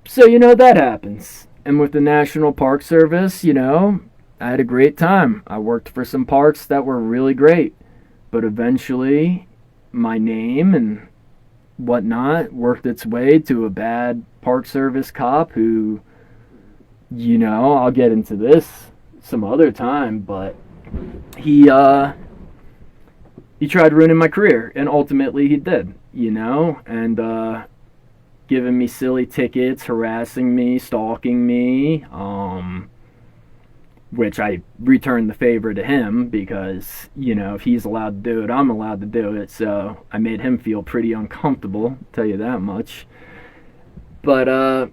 So, that happens. And with the National Park Service, I had a great time. I worked for some parks that were really great. But eventually, my name and whatnot worked its way to a bad Park Service cop who, I'll get into this some other time, but he tried ruining my career, and ultimately he did, and giving me silly tickets, harassing me, stalking me, which I returned the favor to him because, if he's allowed to do it, I'm allowed to do it, so I made him feel pretty uncomfortable, I'll tell you that much. But,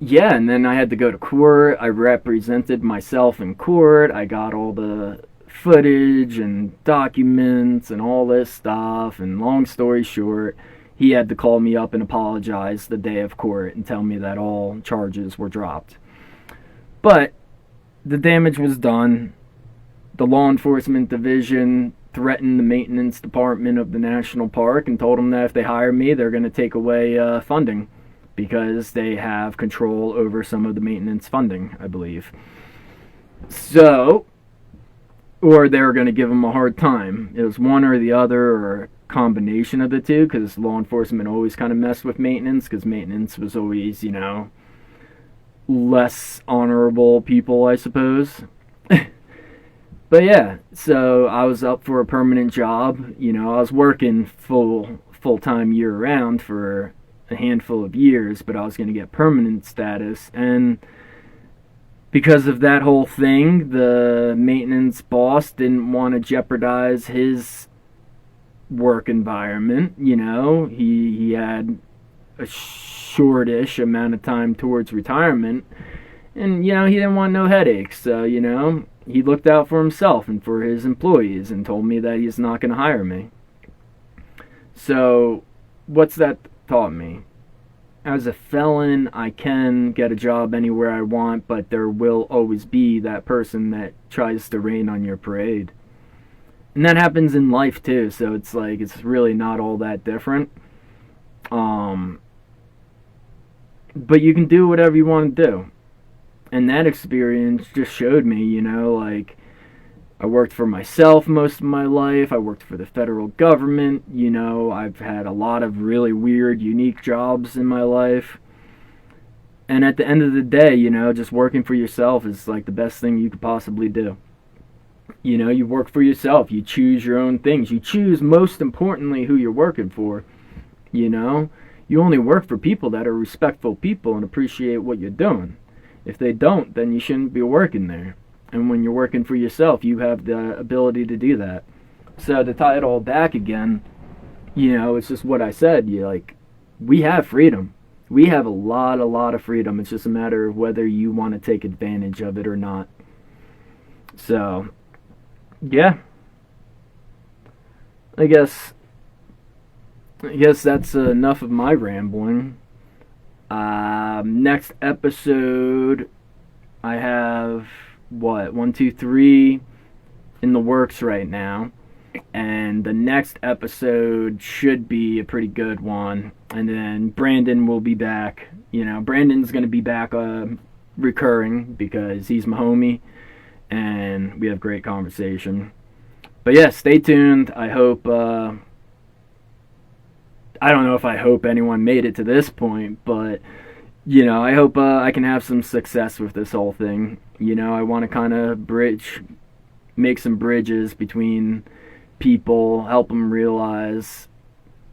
yeah, and then I had to go to court. I represented myself in court. I got all the footage and documents and all this stuff. And long story short, he had to call me up and apologize the day of court and tell me that all charges were dropped. But the damage was done. The law enforcement division threatened the maintenance department of the national park and told them that if they hire me, they're going to take away funding, because they have control over some of the maintenance funding, I believe. So, or they were going to give them a hard time. It was one or the other, or a combination of the two, because law enforcement always kind of messed with maintenance, because maintenance was always, less honorable people, I suppose. But yeah, so I was up for a permanent job. I was working full-time year-round for a handful of years, but I was going to get permanent status, and because of that whole thing, the maintenance boss didn't want to jeopardize his work environment. He had a shortish amount of time towards retirement, and he didn't want no headaches. So he looked out for himself and for his employees and told me that he's not going to hire me. So what's that taught me? As a felon, I can get a job anywhere I want, but there will always be that person that tries to rain on your parade. And that happens in life too, so it's like it's really not all that different. But you can do whatever you want to do. And that experience just showed me, like, I worked for myself most of my life. I worked for the federal government. I've had a lot of really weird, unique jobs in my life. And at the end of the day, just working for yourself is like the best thing you could possibly do. You work for yourself. You choose your own things. You choose, most importantly, who you're working for. You only work for people that are respectful people and appreciate what you're doing. If they don't, then you shouldn't be working there. And when you're working for yourself, you have the ability to do that. So to tie it all back again, it's just what I said. We have freedom. We have a lot of freedom. It's just a matter of whether you want to take advantage of it or not. So, yeah. I guess that's enough of my rambling. Next episode, I have 1, 2, 3 in the works right now, and the next episode should be a pretty good one. And then Brandon will be back. Brandon's gonna be back recurring because he's my homie, and we have great conversation. But yeah, stay tuned. I hope. I don't know if I hope anyone made it to this point, but I hope I can have some success with this whole thing. I want to kind of make some bridges between people, help them realize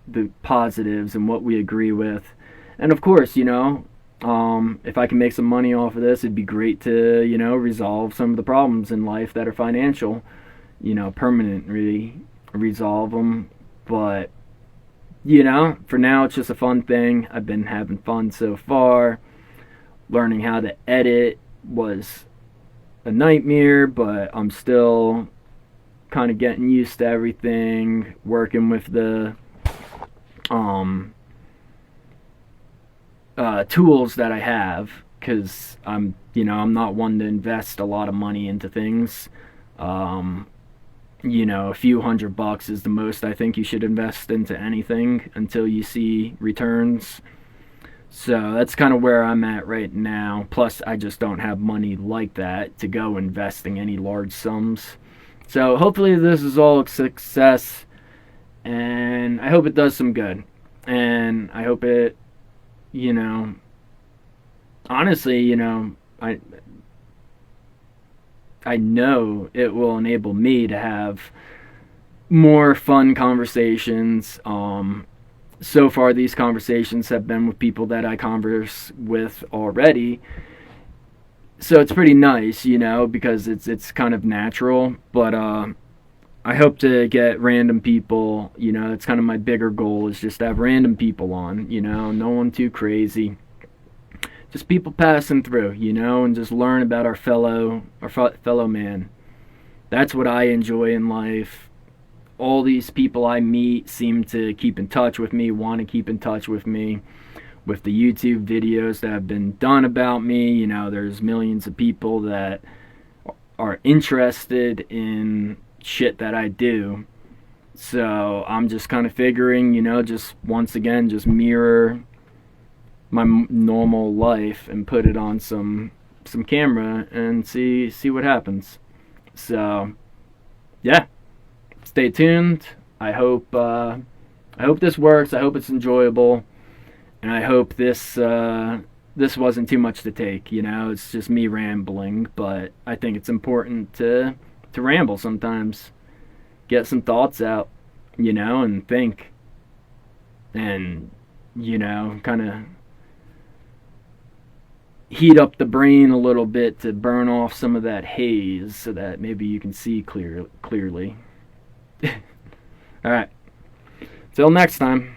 the positives and what we agree with. And of course, if I can make some money off of this, it'd be great to, resolve some of the problems in life that are financial, permanently resolve them. But for now, it's just a fun thing. I've been having fun so far. Learning how to edit was a nightmare, but I'm still kind of getting used to everything. Working with the tools that I have, because I'm not one to invest a lot of money into things. A few $100 is the most I think you should invest into anything until you see returns. So that's kind of where I'm at right now. Plus, I just don't have money like that to go investing any large sums. So hopefully this is all a success, and I hope it does some good. And I hope it, honestly, I know it will enable me to have more fun conversations. So far, these conversations have been with people that I converse with already. So it's pretty nice, because it's kind of natural. But I hope to get random people. That's kind of my bigger goal, is just to have random people on. No one too crazy. Just people passing through, and just learn about our fellow man. That's what I enjoy in life. All these people I meet seem to keep in touch with me, want to keep in touch with me. With the YouTube videos that have been done about me, there's millions of people that are interested in shit that I do. So I'm just kind of figuring, just once again, just mirror my normal life and put it on some camera and see what happens. So yeah, stay tuned. I hope this works. I hope it's enjoyable, and I hope this wasn't too much to take. It's just me rambling, but I think it's important to ramble sometimes, get some thoughts out, and think, and kind of heat up the brain a little bit to burn off some of that haze so that maybe you can see clearly. All right. Till next time.